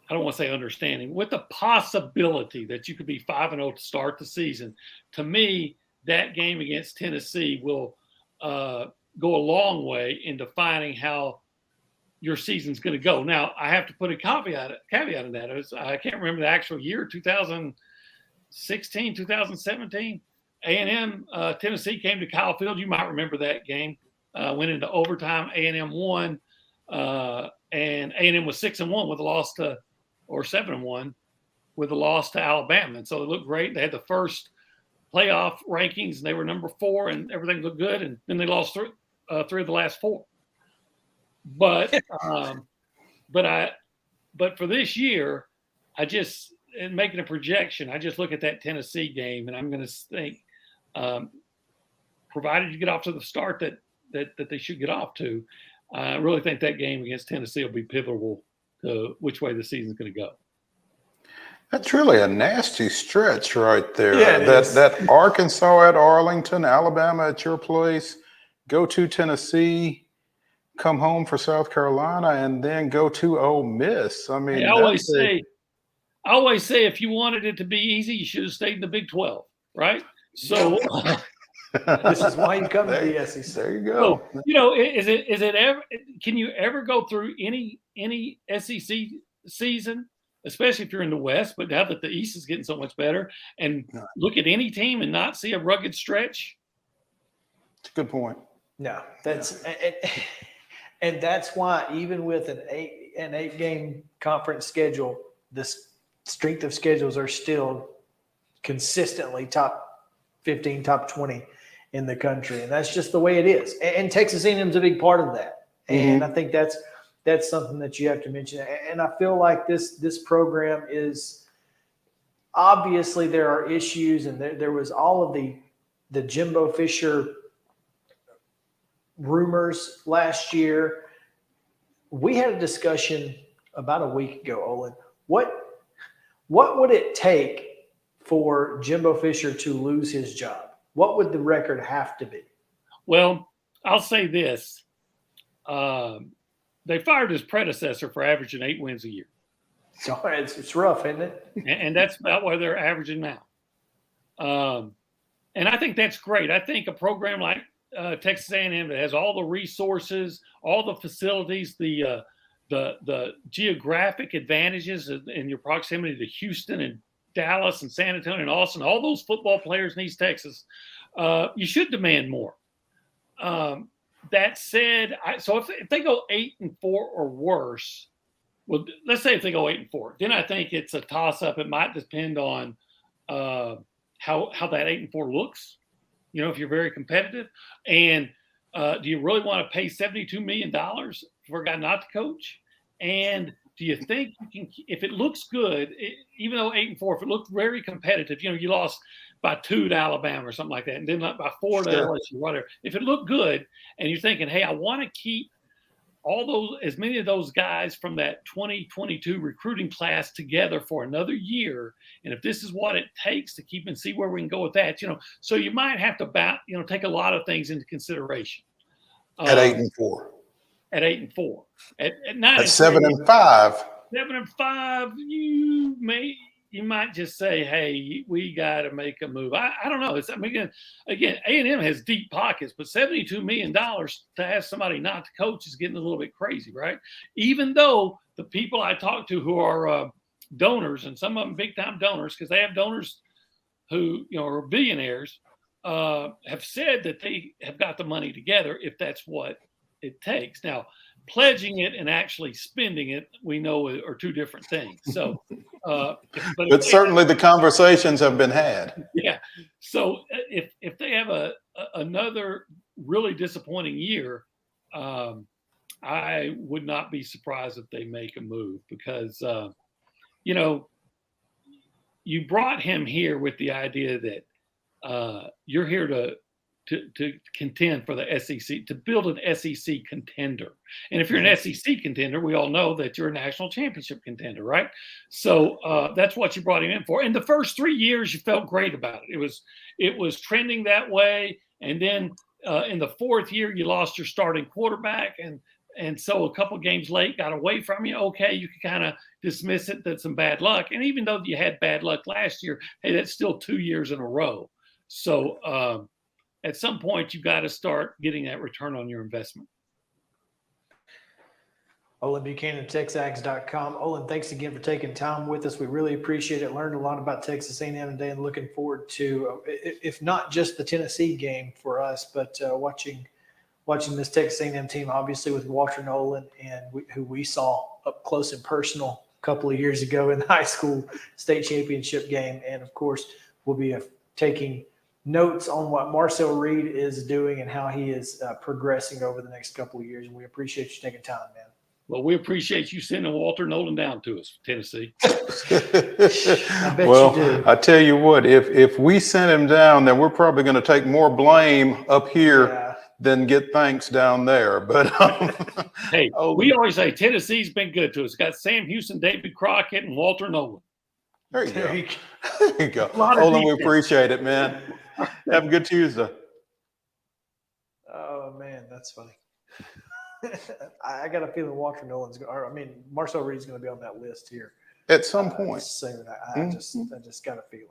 I don't want to say understanding, with the possibility that you could be 5-0 to start the season, to me, that game against Tennessee will go a long way in defining how your season's going to go. Now, I have to put a caveat in that. I can't remember the actual year, 2016, 2017. A&M, Tennessee came to Kyle Field. You might remember that game. Went into overtime. A&M won, and A&M was 6-1 with a loss to, or 7-1 with a loss to Alabama. And so it looked great. They had the first playoff rankings, and they were number 4, and everything looked good. And then they lost 3 of the last 4. But for this year, in making a projection, I just look at that Tennessee game, and I'm going to think, provided you get off to the start that they should get off to, I really think that game against Tennessee will be pivotal to which way the season's going to go. That's really a nasty stretch right there. Yeah, that Arkansas at Arlington, Alabama at your place, go to Tennessee, come home for South Carolina, and then go to Ole Miss. I mean, I always say if you wanted it to be easy, you should have stayed in the Big 12, right? So this is why you come to the SEC. There you go. So, is it ever? Can you ever go through any SEC season, especially if you're in the West? But now that the East is getting so much better, and look at any team and not see a rugged stretch. It's a good point. No, and that's why even with an 8-game conference schedule, the strength of schedules are still consistently top 15, top 20 in the country, and that's just the way it is. And Texas A&M is a big part of that. And I think that's something that you have to mention. And I feel like this program is obviously there are issues, and there was all of the Jimbo Fisher rumors last year. We had a discussion about a week ago, Olin. What would it take for Jimbo Fisher to lose his job? What would the record have to be? Well, I'll say this. They fired his predecessor for averaging 8 wins a year. So it's rough, isn't it? And that's about what they're averaging now. And I think that's great. I think a program like Texas A&M that has all the resources, all the facilities, the geographic advantages in your proximity to Houston and Dallas and San Antonio and Austin, all those football players in East Texas, you should demand more. That said, so if they go 8-4 or worse, well, let's say if they go 8-4, then I think it's a toss-up. It might depend on how that 8-4 looks. If you're very competitive, and do you really want to pay $72 million for a guy not to coach? And do you think you can, if it looks good, even though 8-4, if it looked very competitive, you lost by 2 to Alabama or something like that, and then by 4 to LSU, whatever. If it looked good, and you're thinking, hey, I want to keep as many of those guys from that 2022 recruiting class together for another year, and if this is what it takes to keep and see where we can go with that, so you might have to take a lot of things into consideration. At 8-4. At 8-4. At 9 at 7-5. 7-5, you you might just say, hey, we got to make a move. I don't know. Again, A&M has deep pockets, but $72 million to ask somebody not to coach is getting a little bit crazy, right? Even though the people I talk to who are donors, and some of them big-time donors, because they have donors who are billionaires, have said that they have got the money together if that's what it takes. Now, pledging it and actually spending it, we know, are two different things. So, but certainly the conversations have been had. Yeah. So if they have another really disappointing year, I would not be surprised if they make a move because, you brought him here with the idea that you're here to contend for the SEC, to build an SEC contender. And if you're an SEC contender, we all know that you're a national championship contender, right? So that's what you brought him in for. And the first 3 years, you felt great about it. It was trending that way. And then in the fourth year, you lost your starting quarterback. And so a couple games late got away from you. Okay, you can kind of dismiss it. That's some bad luck. And even though you had bad luck last year, hey, that's still 2 years in a row. So at some point, you've got to start getting that return on your investment. Olin Buchanan, TexAgs.com. Olin, thanks again for taking time with us. We really appreciate it. Learned a lot about Texas A&M today and looking forward to, if not just the Tennessee game for us, but watching this Texas A&M team, obviously with Walter Nolan and who we saw up close and personal a couple of years ago in the high school state championship game. And, of course, we'll be taking notes on what Marcel Reed is doing and how he is progressing over the next couple of years. And we appreciate you taking time, man. Well, we appreciate you sending Walter Nolan down to us, Tennessee. I bet Well, you do. I tell you what, if we send him down, then we're probably going to take more blame up here than get thanks down there. But hey, we always say Tennessee's been good to us. Got Sam Houston, David Crockett, and Walter Nolan. There you go. There you go. Olin, we appreciate it, man. Have a good Tuesday. Oh, man, that's funny. I got a feeling Walter Nolan's Marcel Reed's going to be on that list here at some point soon. I just got a feeling.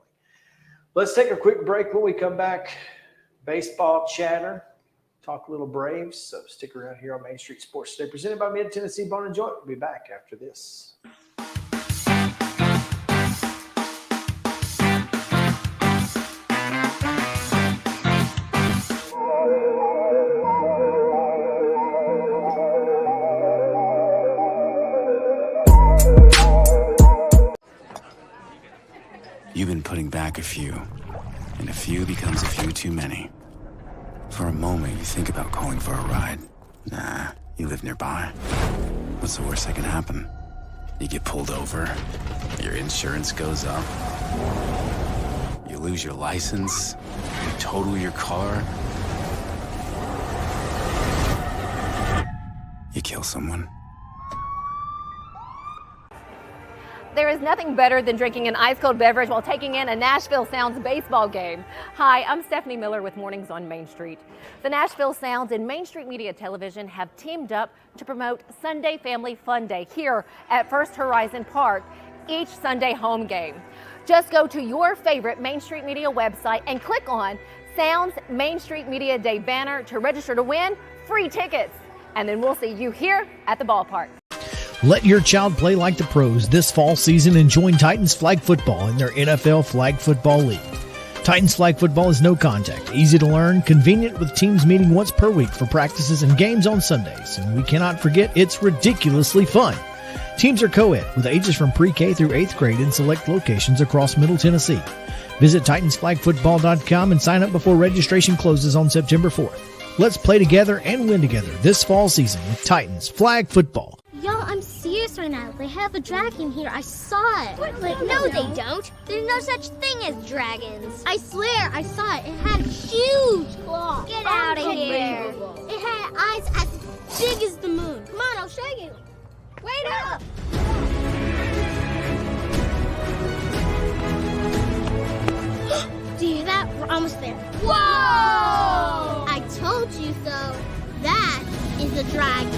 Let's take a quick break. When we come back, baseball chatter, talk a little Braves. So stick around here on Main Street Sports Today, presented by Mid Tennessee Bone and Joint. We'll be back after this. You've been putting back a few, and a few becomes a few too many. For a moment, you think about calling for a ride. Nah, you live nearby. What's the worst that can happen? You get pulled over, your insurance goes up, you lose your license, you total your car, you kill someone. There is nothing better than drinking an ice-cold beverage while taking in a Nashville Sounds baseball game. Hi, I'm Stephanie Miller with Mornings on Main Street. The Nashville Sounds and Main Street Media Television have teamed up to promote Sunday Family Fun Day here at First Horizon Park, each Sunday home game. Just go to your favorite Main Street Media website and click on Sounds Main Street Media Day banner to register to win free tickets. And then we'll see you here at the ballpark. Let your child play like the pros this fall season and join Titans Flag Football in their NFL Flag Football League. Titans Flag Football is no contact, easy to learn, convenient with teams meeting once per week for practices and games on Sundays. And we cannot forget it's ridiculously fun. Teams are co-ed with ages from pre-K through 8th grade in select locations across Middle Tennessee. Visit TitansFlagFootball.com and sign up before registration closes on September 4th. Let's play together and win together this fall season with Titans Flag Football. Y'all, I'm serious right now. They have a dragon here. I saw it. Like, no, they don't. There's no such thing as dragons. I swear, I saw it. It had huge claws. Get out of here. It had eyes as big as the moon. Come on, I'll show you. Wait up. Do you hear that? We're almost there. Whoa! I told you so. That is a dragon.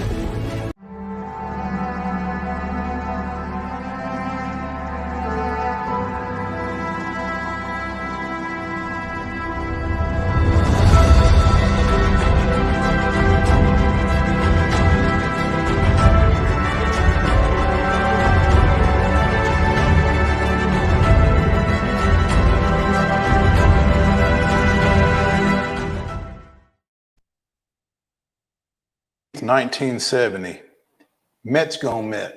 1970. Mets gone Met.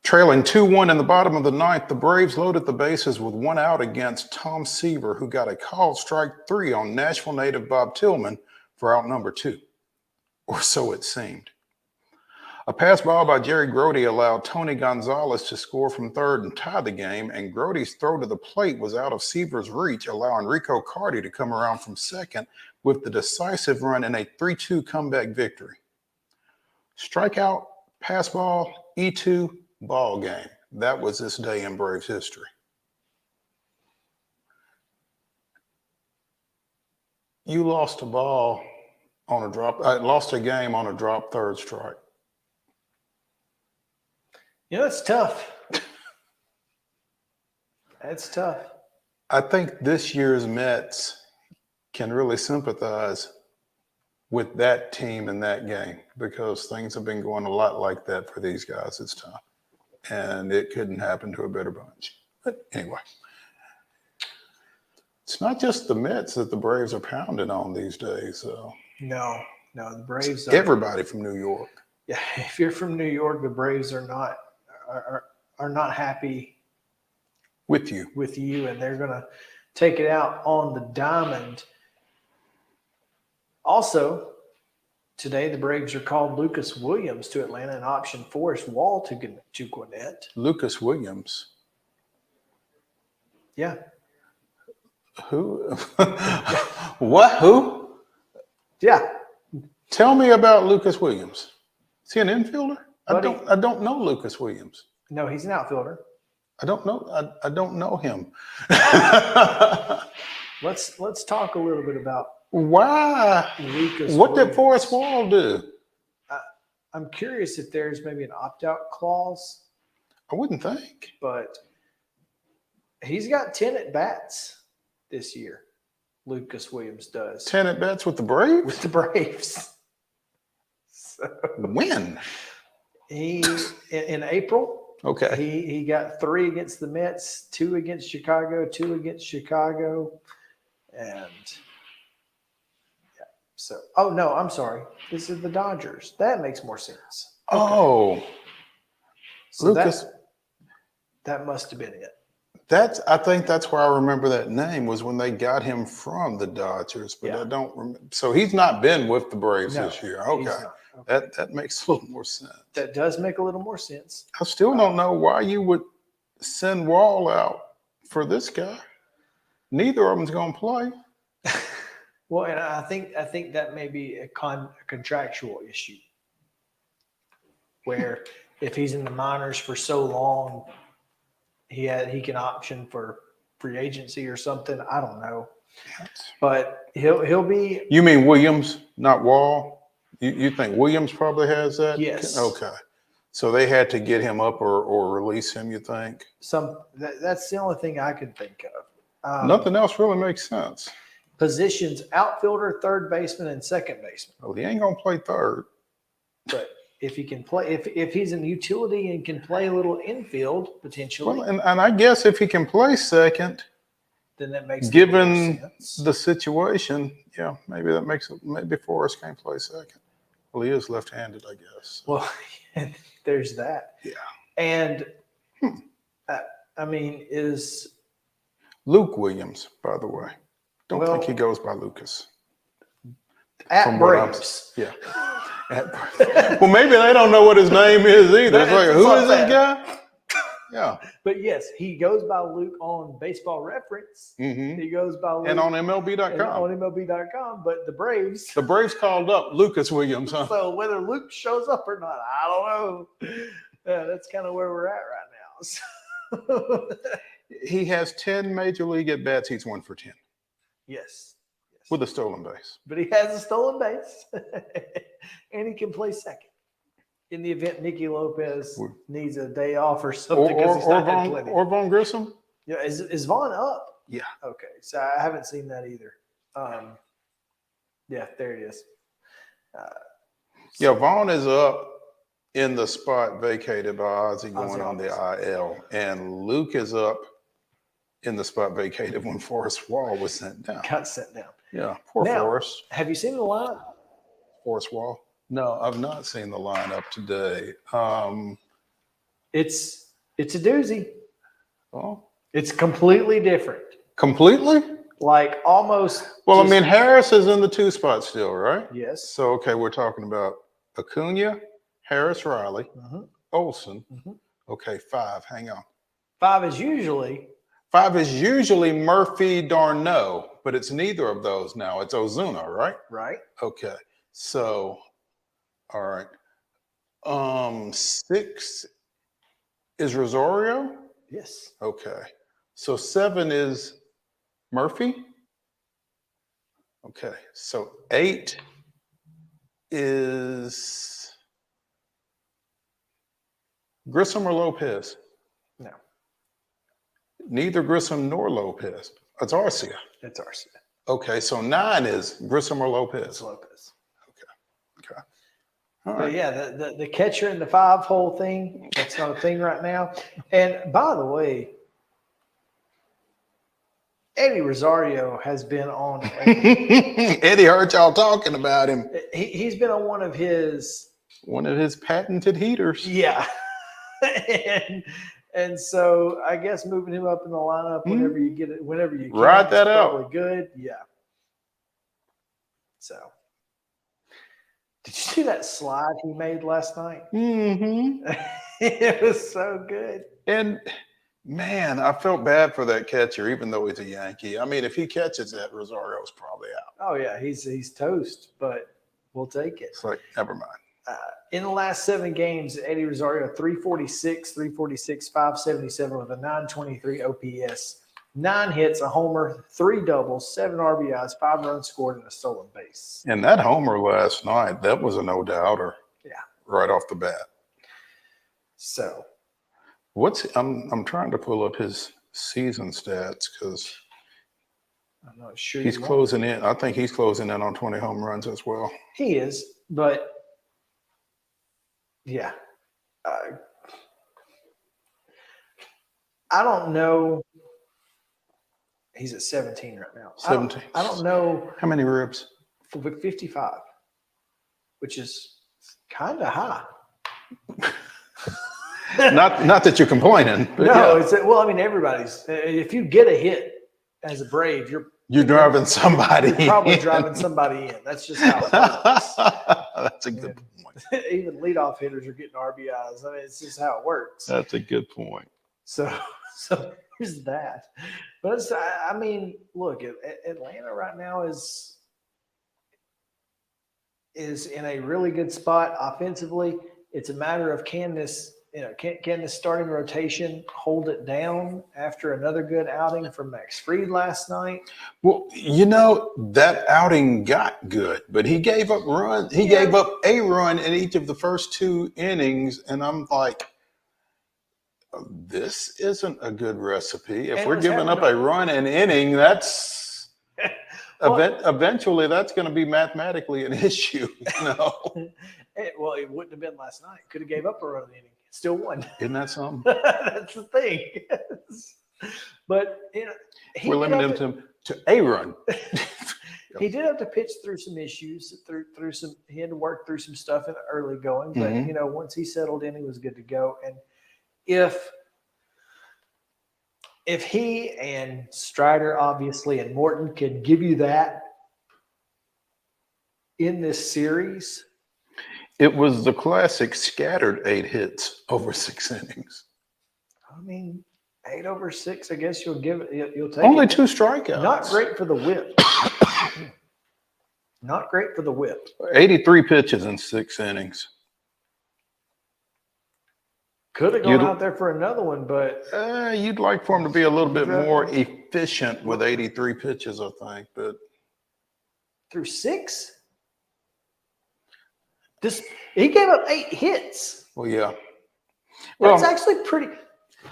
Trailing 2-1 in the bottom of the ninth, the Braves loaded the bases with one out against Tom Seaver, who got a called strike 3 on Nashville native Bob Tillman for out number 2, or so it seemed. A pass ball by Jerry Grody allowed Tony Gonzalez to score from third and tie the game, and Grody's throw to the plate was out of Seaver's reach, allowing Rico Carty to come around from second with the decisive run in a 3-2 comeback victory. Strikeout, pass ball, E2, ball game. That was this day in Braves history. You lost a ball on a drop, lost a game on a drop third strike. Yeah, that's tough. That's tough. I think this year's Mets can really sympathize with that team in that game because things have been going a lot like that for these guys this time. And it couldn't happen to a better bunch. But anyway, it's not just the Mets that the Braves are pounding on these days. So. No, the Braves are. Everybody from New York. Yeah, if you're from New York, the Braves are not happy with you, and they're going to take it out on the diamond. Also, today, the Braves are called Lucas Williams to Atlanta and option Forrest Wall to Gwinnett. Lucas Williams? Yeah. Who? What? Who? Yeah. Tell me about Lucas Williams. Is he an infielder? Buddy, I don't know Lucas Williams. No, he's an outfielder. I don't know him. Let's talk a little bit about why. Lucas what Williams. Did Forrest Wall do? I'm curious if there's maybe an opt-out clause. I wouldn't think. But he's got 10 at-bats this year. Lucas Williams does. 10 at-bats with the Braves? With the Braves. So, when? He in April. Okay. He got 3 against the Mets, 2 against Chicago, 2 against Chicago, and yeah. So, oh no, I'm sorry. This is the Dodgers. That makes more sense. Okay. Oh, so Lucas. That must have been it. I think that's where I remember that name was when they got him from the Dodgers, but I don't remember. So he's not been with the Braves this year. Okay. That makes a little more sense. That does make a little more sense. I still don't know why you would send Wall out for this guy. Neither of them's going to play. Well, and I think that may be a contractual issue where if he's in the minors for so long, he can option for free agency or something. I don't know, but he'll be. You mean Williams, not Wall? You think Williams probably has that? Yes. Okay. So they had to get him up or release him, you think? That's the only thing I could think of. Nothing else really makes sense. Positions: outfielder, third baseman, and second baseman. Well, he ain't gonna play third. But if he can play, if he's in utility and can play a little infield potentially. Well, and I guess if he can play second, then that makes given the situation, yeah, maybe that makes it. Maybe Forrest can't play second. Well, he is left-handed, I guess. Well, there's that. Yeah. And I mean, is Luke Williams, by the way. Don't think he goes by Lucas. At Braves. Yeah. Well, maybe they don't know what his name is either. It's like, who is this guy? Yeah. But yes, he goes by Luke on Baseball Reference. Mm-hmm. He goes by Luke. And on MLB.com. On MLB.com. But the Braves. The Braves called up Lucas Williams, huh? So whether Luke shows up or not, I don't know. That's kind of where we're at right now. So. He has 10 major league at-bats. He's 1 for 10. Yes. With a stolen base. But he has a stolen base. And he can play second. In the event Nicky Lopez needs a day off or something because he's not had plenty. Or Vaughn Grissom? Yeah, is Vaughn up? Yeah. Okay, so I haven't seen that either. Yeah, there it is. Yeah, Vaughn is up in the spot vacated by Ozzie going on the IL. And Luke is up in the spot vacated when Forrest Wall was sent down. Got sent down. Yeah, poor Forrest. Have you seen the lineup Horse Wall. No, I've not seen the lineup today. It's a doozy. Oh, It's completely different. completely? Like almost. Well, I just- mean, Harris is in the 2 spot still, right? Yes. So, okay, we're talking about Acuna, Harris, Riley, Olsen. Okay, 5. Hang on. 5 is usually 5 is usually Murphy, Darno, but it's neither of those now. It's Ozuna, right? right. Okay. So, all right. 6 is Rosario. Yes. Okay. So 7 is Murphy. Okay. So 8 is Grissom or Lopez? No. Neither Grissom nor Lopez. It's Arcia. It's Arcia. Okay. So 9 is Grissom or Lopez? It's Lopez. Okay. All But right. yeah, the catcher and the 5-hole thing, that's not a thing right now. And by the way, Eddie Rosario has been on. Eddie heard y'all talking about him. He's been on one of his patented heaters. Yeah. and so I guess moving him up in the lineup whenever you get it, whenever you can, Ride that is out. probably good. Yeah. So did you see that slide he made last night? Mm-hmm. It was so good. And man, I felt bad for that catcher, even though he's a Yankee. I mean, if he catches that, Rosario's probably out. Oh yeah, he's toast, but we'll take it. It's like, never mind. In the last 7 games, Eddie Rosario 346, 577 with a 923 OPS, 9 hits, a homer, 3 doubles, 7 RBIs, 5 runs scored, and a stolen base. And that homer last night, that was a no-doubter. Yeah. Right off the bat. So I'm trying to pull up his season stats because I'm not sure he's closing in. I think he's closing in on 20 home runs as well. He is, but yeah. I don't know. He's at 17 right now. 17. I don't know. How many ribs? 55, which is kind of high. not that you're complaining. But No, yeah. it's well. I mean, everybody's. If you get a hit as a Brave, You're driving somebody. You're probably in. driving somebody in. That's just how it works. That's a good point. Even leadoff hitters are getting RBIs. I mean, it's just how it works. That's a good point. So there's that. But I mean, look, Atlanta right now is in a really good spot offensively. It's a matter of can this starting rotation hold it down after another good outing from Max Fried last night? Well, that outing got good, but he gave up runs. He gave up a run in each of the first 2 innings, and I'm like, this isn't a good recipe. If we're giving up a run an inning, that's eventually that's going to be mathematically an issue. Well, it wouldn't have been last night. Could have gave up a run inning. Still won. Isn't that something? That's the thing. But we're limiting him to a run. He did have to pitch through some issues. Through some, he had to work through some stuff in the early going. But once he settled in, he was good to go. And if he and Strider, obviously, and Morton could give you that in this series. It was the classic scattered 8 hits over 6 innings. I mean, 8 over 6, I guess you'll give it. You'll take only it. 2 strikeouts. Not great for the whip. Not great for the whip. 83 pitches in 6 innings. Could have gone out there for another one, but you'd like for him to be a little bit more efficient with 83 pitches, I think. But through 6, he gave up 8 hits. Well, yeah. That's actually pretty.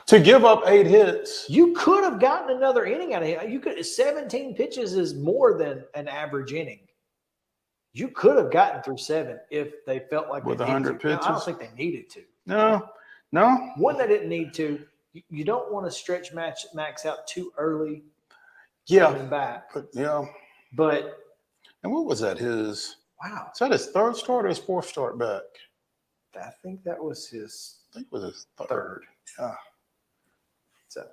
To give up 8 hits, you could have gotten another inning out of him. You could. 17 pitches is more than an average inning. You could have gotten through 7 if they felt like with they 100 pitches. Now, I don't think they needed to. No. One, they didn't need to. You don't want to stretch Max out too early. Yeah. Coming back. But yeah. But and what was that? His Wow. Is that his third start or his fourth start back? I think that was his I think it was his third. Yeah. So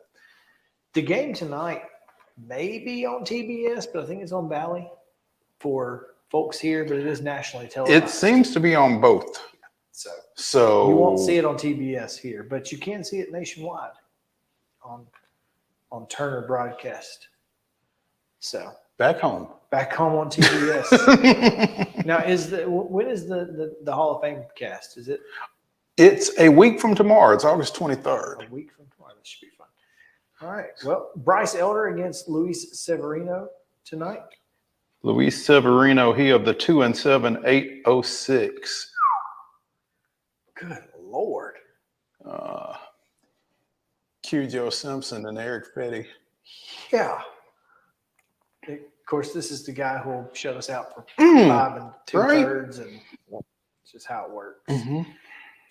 the game tonight may be on TBS, but I think it's on Valley for folks here, but it is nationally televised. It seems to be on both. So you won't see it on TBS here, but you can see it nationwide on Turner Broadcast. So back home on TBS. Now, when is the Hall of Fame cast? Is it? It's a week from tomorrow. It's August 23rd. A week from tomorrow. That should be fun. All right. Well, Bryce Elder against Luis Severino tonight. Luis Severino, he of the 2-7, 806. Good Lord. Q. Joe Simpson and Eric Petty. Yeah. Of course, this is the guy who will shut us out for 5 2/3, and it's just how it works.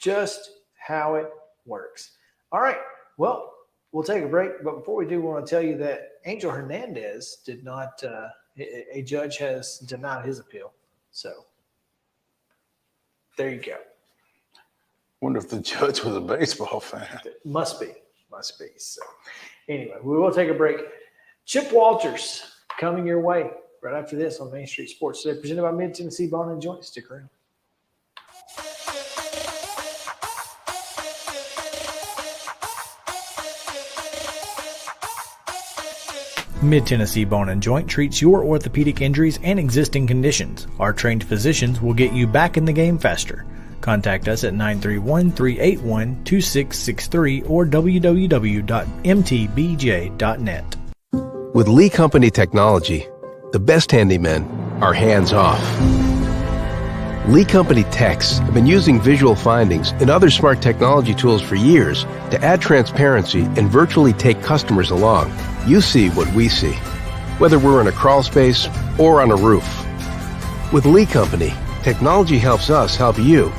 Just how it works. All right. Well, we'll take a break, but before we do, we want to tell you that Angel Hernandez did not. A judge has denied his appeal. So there you go. Wonder if the judge was a baseball fan. Must be. So anyway, we will take a break. Chip Walters coming your way right after this on Main Street Sports Today, presented by Mid Tennessee Bone and Joint. Stick around. Mid-Tennessee Bone and Joint treats your orthopedic injuries and existing conditions. Our trained physicians will get you back in the game faster. Contact us at 931-381-2663 or www.mtbj.net. With Lee Company technology, the best handymen are hands-off. Lee Company techs have been using visual findings and other smart technology tools for years to add transparency and virtually take customers along. You see what we see, whether we're in a crawl space or on a roof. With Lee Company, technology helps us help you,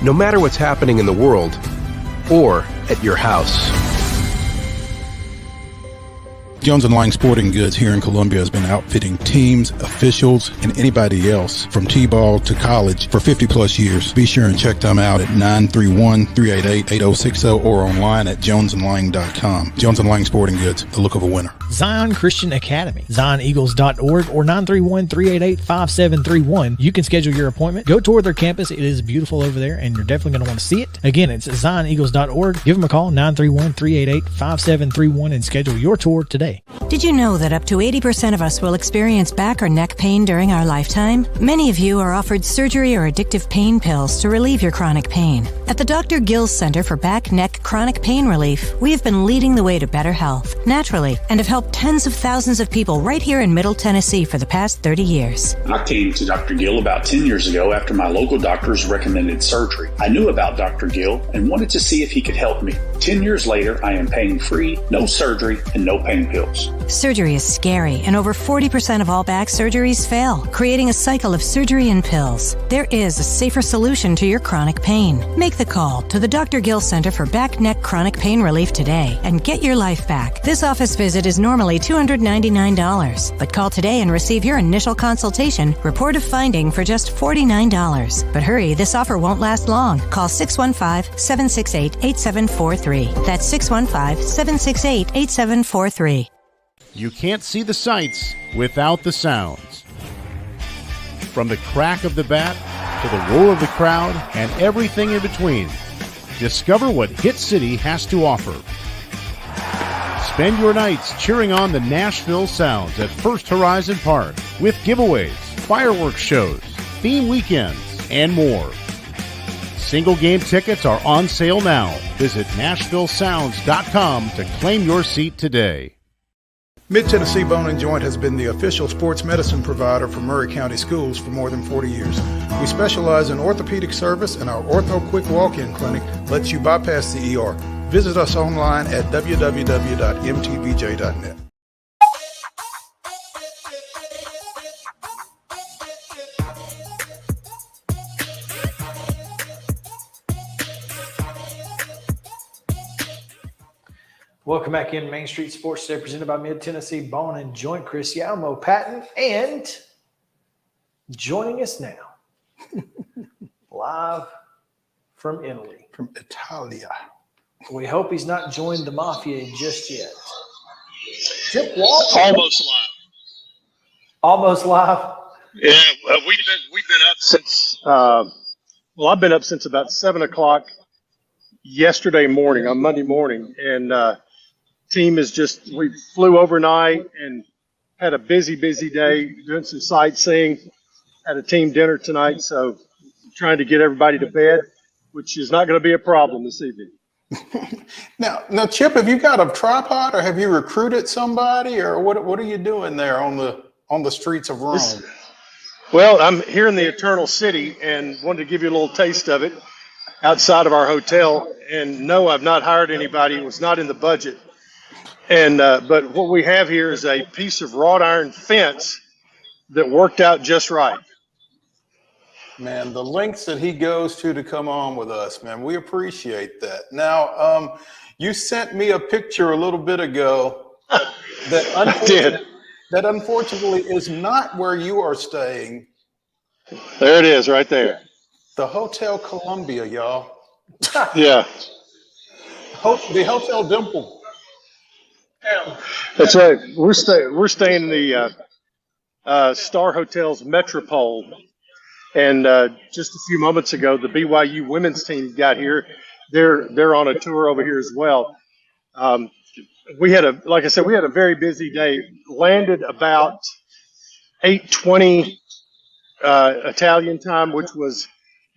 no matter what's happening in the world or at your house. Jones & Lang Sporting Goods here in Columbia has been outfitting teams, officials, and anybody else from T-ball to college for 50 plus years. Be sure and check them out at 931-388-8060 or online at jonesandlang.com. Jones & Lang Sporting Goods, the look of a winner. Zion Christian Academy, zioneagles.org or 931-388-5731. You can schedule your appointment. Go tour their campus. It is beautiful over there, and you're definitely going to want to see it. Again, it's zioneagles.org. Give them a call, 931-388-5731, and schedule your tour today. Did you know that up to 80% of us will experience back or neck pain during our lifetime? Many of you are offered surgery or addictive pain pills to relieve your chronic pain. At the Dr. Gill's Center for Back, Neck, Chronic Pain Relief, we have been leading the way to better health, naturally, and have helped tens of thousands of people right here in Middle Tennessee for the past 30 years. I came to Dr. Gill about 10 years ago after my local doctors recommended surgery. I knew about Dr. Gill and wanted to see if he could help me. 10 years later, I am pain-free, no surgery, and no pain pills. Surgery is scary, and over 40% of all back surgeries fail, creating a cycle of surgery and pills. There is a safer solution to your chronic pain. Make the call to the Dr. Gill Center for Back, Neck, Chronic Pain Relief today and get your life back. This office visit is normally $299, but call today and receive your initial consultation, report of finding for just $49. But hurry, this offer won't last long. Call 615-768-8743. That's 615-768-8743. You can't see the sights without the sounds. From the crack of the bat to the roar of the crowd and everything in between, discover what Hit City has to offer. Spend your nights cheering on the Nashville Sounds at First Horizon Park with giveaways, fireworks shows, theme weekends, and more. Single game tickets are on sale now. Visit NashvilleSounds.com to claim your seat today. Mid Tennessee Bone and Joint has been the official sports medicine provider for Murray County Schools for more than 40 years. We specialize in orthopedic service, and our Ortho Quick Walk-In Clinic lets you bypass the ER. Visit us online at www.mtbj.net. Welcome back in Main Street Sports Today, presented by Mid Tennessee Bone and Joint. Chris Yao, Mo Patton, and Joining us now, live from Italy. From Italia. We hope he's not joined the mafia just yet. Chip Walton. Almost live. Almost live. Yeah, we've been up since. I've been up since about 7:00 yesterday morning on Monday morning, and team is just. We flew overnight and had a busy day doing some sightseeing. Had a team dinner tonight, so trying to get everybody to bed, which is not going to be a problem this evening. Now, Chip, have you got a tripod, or have you recruited somebody, or what are you doing there on the streets of Rome? Well, I'm here in the Eternal City and wanted to give you a little taste of it outside of our hotel. And no, I've not hired anybody. It was not in the budget. And but what we have here is a piece of wrought iron fence that worked out just right. Man, the lengths that he goes to come on with us, man, we appreciate that. Now, you sent me a picture a little bit ago that unfortunately is not where you are staying. There it is, right there. The Hotel Columbia, y'all. Yeah. The Hotel Dimple. That's right. We're staying in the Star Hotels Metropole. And just a few moments ago, the BYU women's team got here. They're on a tour over here as well. Like I said, we had a very busy day. Landed about 8:20 Italian time, which was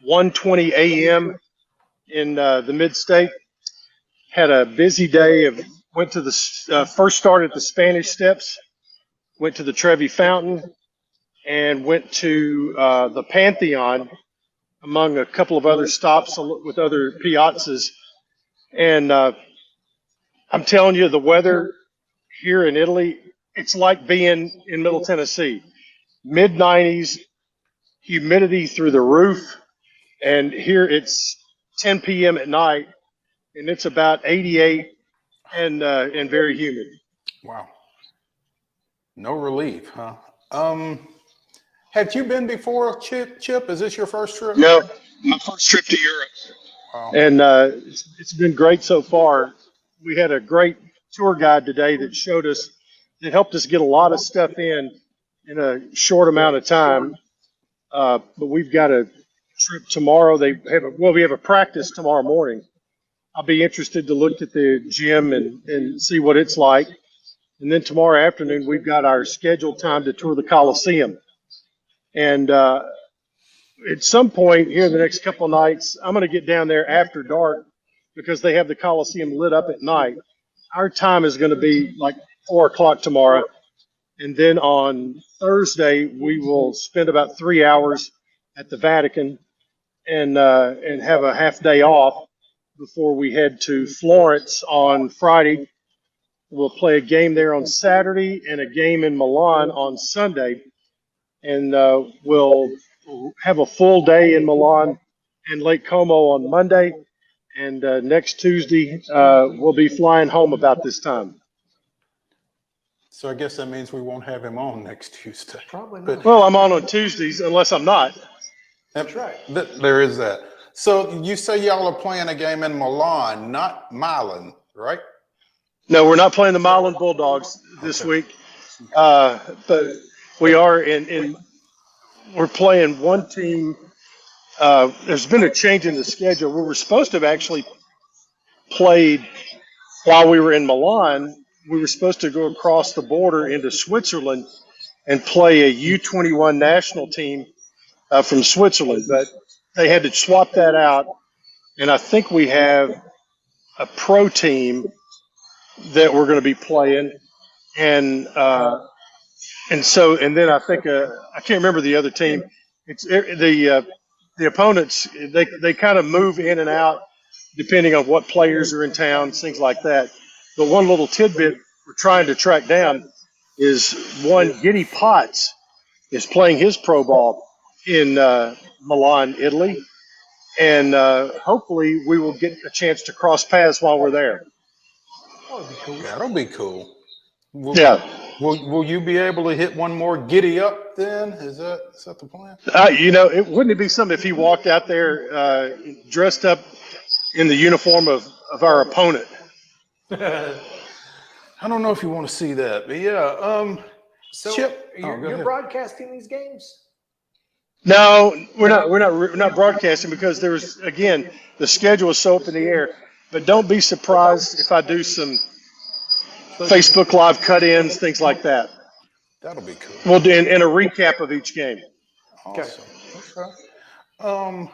1:20 a.m. in the mid-state. Had a busy day. Went to the first started at the Spanish Steps. Went to the Trevi Fountain. And went to the Pantheon, among a couple of other stops with other piazzas. And I'm telling you, the weather here in Italy, it's like being in Middle Tennessee. Mid-90s, humidity through the roof. And here it's 10 p.m. at night, and it's about 88 and very humid. Wow. No relief, huh? Had you been before, Chip? Is this your first trip? No, my first trip to Europe. Wow. And it's been great so far. We had a great tour guide today that helped us get a lot of stuff in a short amount of time. But we've got a trip tomorrow. We have a practice tomorrow morning. I'll be interested to look at the gym and see what it's like. And then tomorrow afternoon, we've got our scheduled time to tour the Coliseum. And at some point here in the next couple of nights, I'm going to get down there after dark because they have the Coliseum lit up at night. Our time is going to be like 4 o'clock tomorrow. And then on Thursday, we will spend about 3 hours at the Vatican and have a half day off before we head to Florence on Friday. We'll play a game there on Saturday and a game in Milan on Sunday. And we'll have a full day in Milan and Lake Como on Monday. And next Tuesday, we'll be flying home about this time. So I guess that means we won't have him on next Tuesday. Probably not. Well, I'm on Tuesdays unless I'm not. That's right. There is that. So you say y'all are playing a game in Milan, not Milan, right? No, we're not playing the Milan Bulldogs this week. But we are we're playing one team. There's been a change in the schedule. We were supposed to have actually played while we were in Milan. We were supposed to go across the border into Switzerland and play a U21 national team from Switzerland, but they had to swap that out. And I think we have a pro team that we're going to be playing. And then I think I can't remember the other team. It's the opponents. They kind of move in and out depending on what players are in town, things like that. The one little tidbit we're trying to track down is one Giddy Potts is playing his pro ball in Milan, Italy, and hopefully we will get a chance to cross paths while we're there. That would be cool. That'll be cool. Yeah. Will you be able to hit one more giddy up then? Is that the plan? Wouldn't it be something if he walked out there dressed up in the uniform of our opponent? I don't know if you want to see that, but yeah. So Chip, you're broadcasting these games? No, we're not broadcasting because there's, again, the schedule is so up in the air. But don't be surprised if I do some Facebook Live cut-ins, things like that. That'll be cool. We'll do in a recap of each game. Awesome. Okay.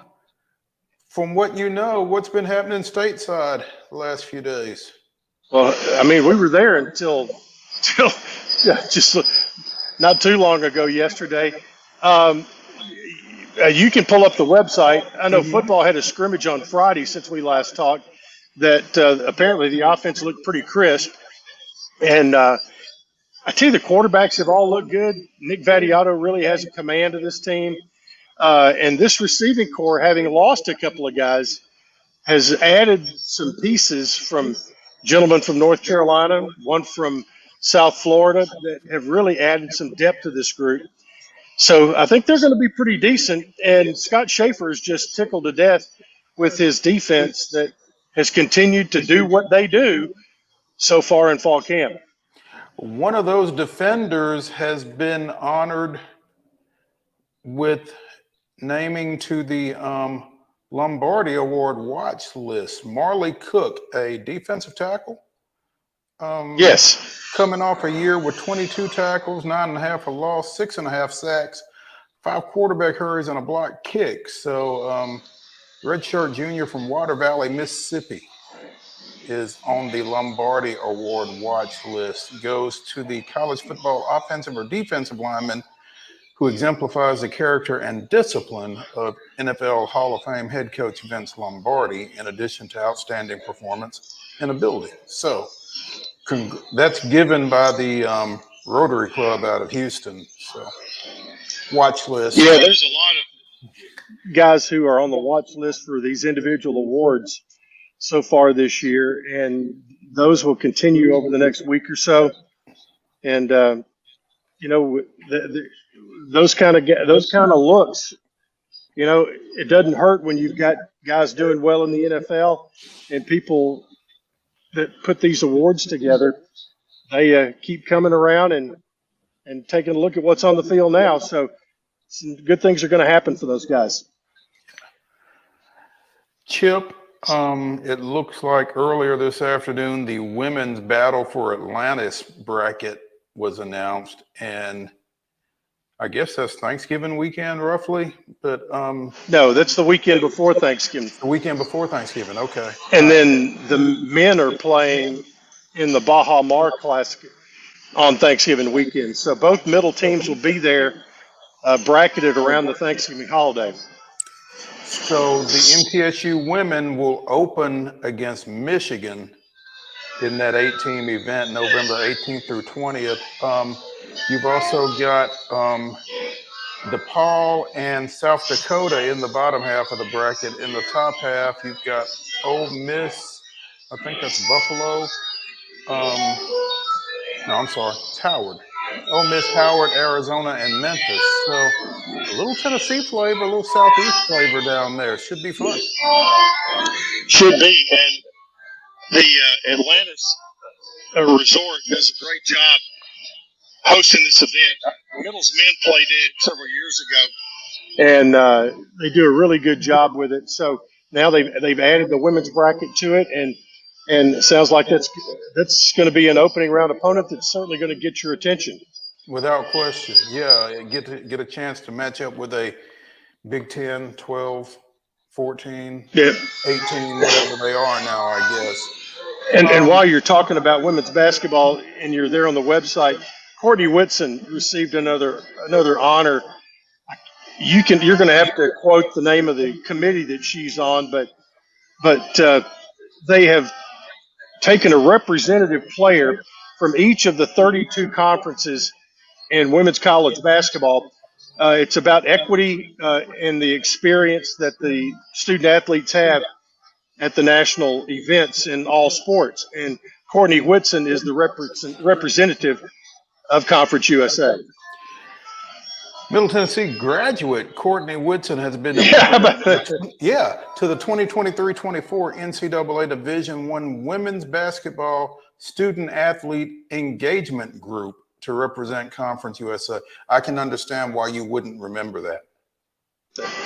From what you know, what's been happening stateside the last few days? Well, I mean, we were there until just not too long ago yesterday. You can pull up the website. I know football had a scrimmage on Friday since we last talked that apparently the offense looked pretty crisp. And I tell you, the quarterbacks have all looked good. Nick Vattiato really has a command of this team. And this receiving core, having lost a couple of guys, has added some pieces from gentlemen from North Carolina, one from South Florida, that have really added some depth to this group. So I think they're going to be pretty decent. And Scott Schaefer is just tickled to death with his defense that has continued to do what they do so far in fall camp. One of those defenders has been honored with naming to the Lombardi Award watch list. Marley Cook, a defensive tackle. Yes. Coming off a year with 22 tackles, 9.5 for loss, 6.5 sacks, 5 quarterback hurries, and a blocked kick. So redshirt junior from Water Valley, Mississippi is on the Lombardi Award watch list. Goes to the college football offensive or defensive lineman who exemplifies the character and discipline of NFL Hall of Fame head coach Vince Lombardi, in addition to outstanding performance and ability. So that's given by the Rotary Club out of Houston. So watch list. Yeah, there's a lot of guys who are on the watch list for these individual awards so far this year, and those will continue over the next week or so. And those kind of looks, it doesn't hurt when you've got guys doing well in the NFL and people that put these awards together. They keep coming around and taking a look at what's on the field now. So some good things are going to happen for those guys. Chip, it looks like earlier this afternoon, the women's battle for Atlantis bracket was announced, and I guess that's Thanksgiving weekend roughly, but no, that's the weekend before Thanksgiving. The weekend before Thanksgiving, okay. And then the men are playing in the Baja Mar Classic on Thanksgiving weekend. So both middle teams will be there, bracketed around the Thanksgiving holiday. So the MTSU women will open against Michigan in that 8-team event, November 18th through 20th. You've also got DePaul and South Dakota in the bottom half of the bracket. In the top half, you've got Ole Miss, I think that's Buffalo. No, I'm sorry, it's Howard. Ole Miss, Howard, Arizona, and Memphis. So a little Tennessee flavor, a little Southeast flavor down there. Should be fun. Should be. And the Atlantis Resort does a great job hosting this event. Middle's men played it several years ago, and they do a really good job with it. So now they've added the women's bracket to it, and it sounds like that's going to be an opening round opponent that's certainly going to get your attention. Without question, yeah. Get a chance to match up with a Big 10, 12, 14, 18, whatever they are now, I guess. And while you're talking about women's basketball and you're there on the website, Courtney Whitson received another honor. You're going to have to quote the name of the committee that she's on, but they have taken a representative player from each of the 32 conferences in women's college basketball. It's about equity and the experience that the student athletes have at the national events in all sports. And Courtney Whitson is the representative of Conference USA. Middle Tennessee graduate Courtney Whitson has been to the 2023-24 NCAA Division I Women's Basketball Student Athlete Engagement Group to represent Conference USA. I can understand why you wouldn't remember that.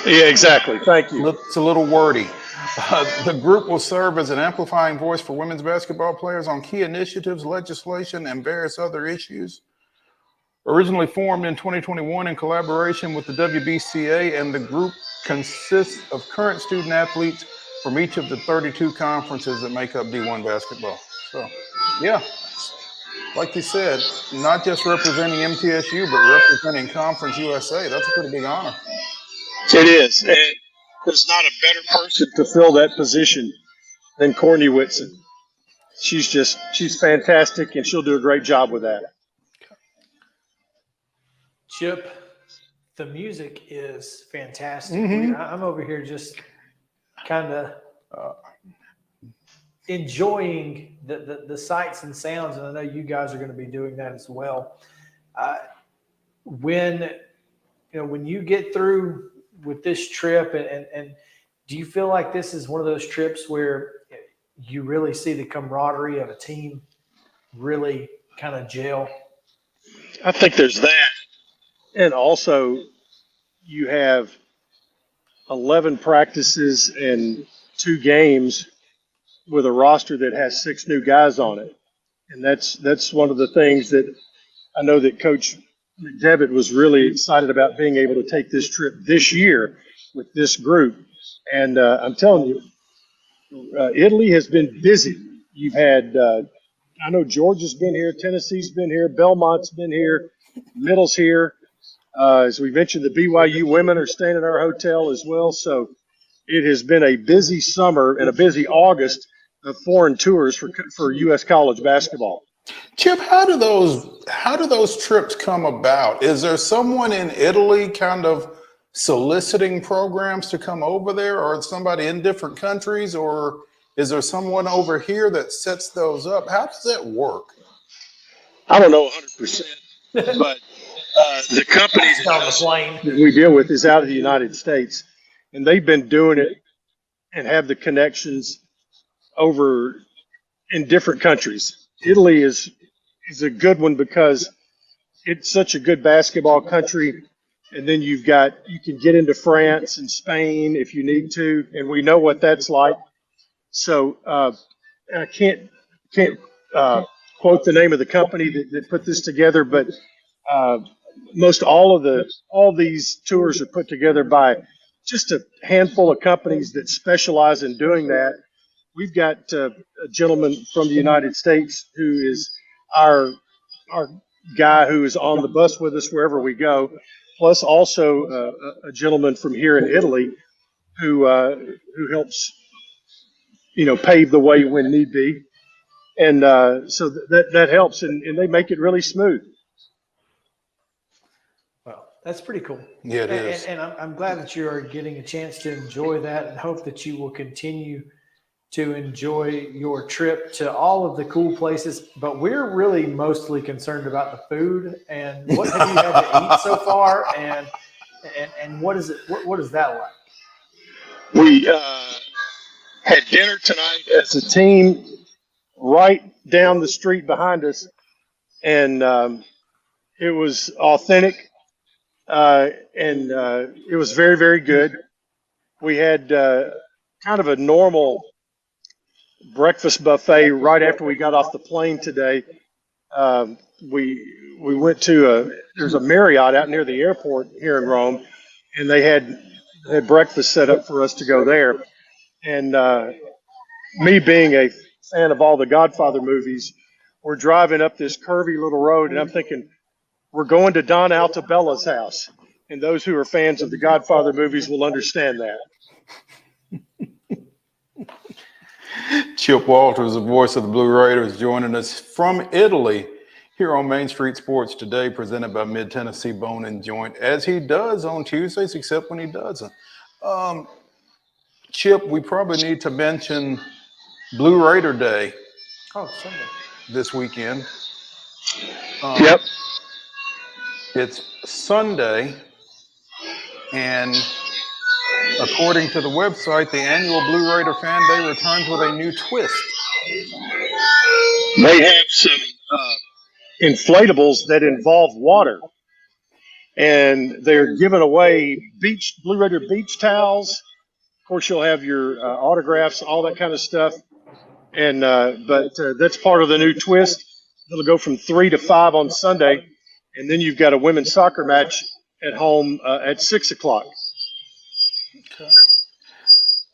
Yeah, exactly. Thank you. It's a little wordy. The group will serve as an amplifying voice for women's basketball players on key initiatives, legislation, and various other issues. Originally formed in 2021 in collaboration with the WBCA, and the group consists of current student athletes from each of the 32 conferences that make up D1 basketball. So, yeah, like you said, not just representing MTSU, but representing Conference USA. That's a pretty big honor. It is. And there's not a better person to fill that position than Courtney Whitson. She's fantastic, and she'll do a great job with that. Chip, the music is fantastic. Mm-hmm. I'm over here just kind of enjoying the sights and sounds, and I know you guys are going to be doing that as well. When you get through with this trip, and do you feel like this is one of those trips where you really see the camaraderie of a team really kind of gel? I think there's that. And also, you have 11 practices and 2 games with a roster that has 6 new guys on it. And that's one of the things that I know that Coach McDevitt was really excited about, being able to take this trip this year with this group. And I'm telling you, Italy has been busy. You've had, I know Georgia's been here, Tennessee's been here, Belmont's been here, Middle's here. As we mentioned, the BYU women are staying at our hotel as well. So it has been a busy summer and a busy August of foreign tours for U.S. college basketball. Chip, how do those trips come about? Is there someone in Italy kind of soliciting programs to come over there, or somebody in different countries, or is there someone over here that sets those up? How does that work? I don't know 100%, but the company that we deal with is out of the United States, and they've been doing it and have the connections over in different countries. Italy is a good one because it's such a good basketball country, and then you can get into France and Spain if you need to, and we know what that's like. So I can't quote the name of the company that put this together, but most all these tours are put together by just a handful of companies that specialize in doing that. We've got a gentleman from the United States who is our guy who is on the bus with us wherever we go, plus also a gentleman from here in Italy who helps pave the way when need be, and so that helps, and they make it really smooth. That's pretty cool. Yeah, it is. And I'm glad that you are getting a chance to enjoy that, and hope that you will continue to enjoy your trip to all of the cool places. But we're really mostly concerned about the food, and what have you had to eat so far, and what is it? What is that like? We had dinner tonight as a team right down the street behind us, and it was authentic. And it was very, very good. We had kind of a normal breakfast buffet right after we got off the plane today. We went to there's a Marriott out near the airport here in Rome, and they had breakfast set up for us to go there. And me being a fan of all the Godfather movies, we're driving up this curvy little road, and I'm thinking, we're going to Don Altabella's house. And those who are fans of the Godfather movies will understand that. Chip Walters, the voice of the Blue Raiders, joining us from Italy here on Main Street Sports Today, presented by Mid-Tennessee Bone and Joint, as he does on Tuesdays, except when he doesn't. Chip, we probably need to mention Blue Raider Day Sunday this weekend. Yep. It's Sunday, and according to the website, the annual Blue Raider Fan Day returns with a new twist. They have some inflatables that involve water, and they're giving away Blue Raider beach towels. Of course, you'll have your autographs, all that kind of stuff. And but that's part of the new twist. It'll go from 3 to 5 on Sunday, and then you've got a women's soccer match at home at 6 o'clock. Okay.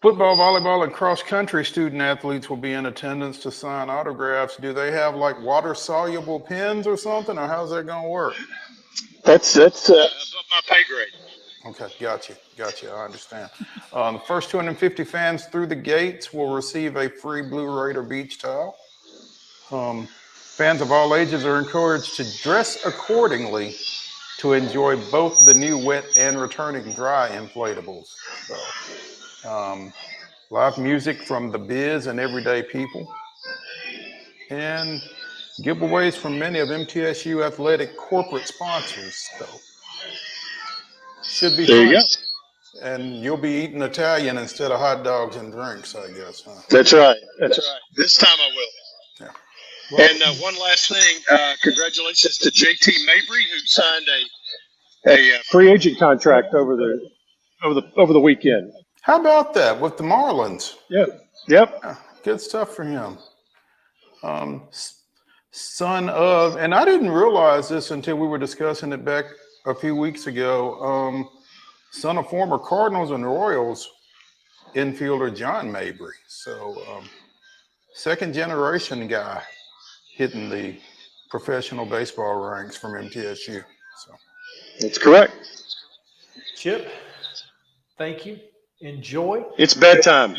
Football, volleyball, and cross-country student athletes will be in attendance to sign autographs. Do they have like water-soluble pens or something, or how's that going to work? That's above my pay grade. Okay, got you. I understand. The first 250 fans through the gates will receive a free Blue Raider beach towel. Fans of all ages are encouraged to dress accordingly to enjoy both the new wet and returning dry inflatables. So, live music from the biz and everyday people, and giveaways from many of MTSU athletic corporate sponsors. So, should be there fun. You go. And you'll be eating Italian instead of hot dogs and drinks, I guess. Huh? That's right. This time I will. Yeah. Well, and one last thing, congratulations to JT Mabry, who signed a free agent contract over the weekend. How about that with the Marlins? Yep. Yeah, good stuff for him. Son of, and I didn't realize this until we were discussing it back a few weeks ago. Son of former Cardinals and Royals infielder John Mabry. So second generation guy hitting the professional baseball ranks from MTSU. So that's correct. Chip, thank you. Enjoy. It's bedtime.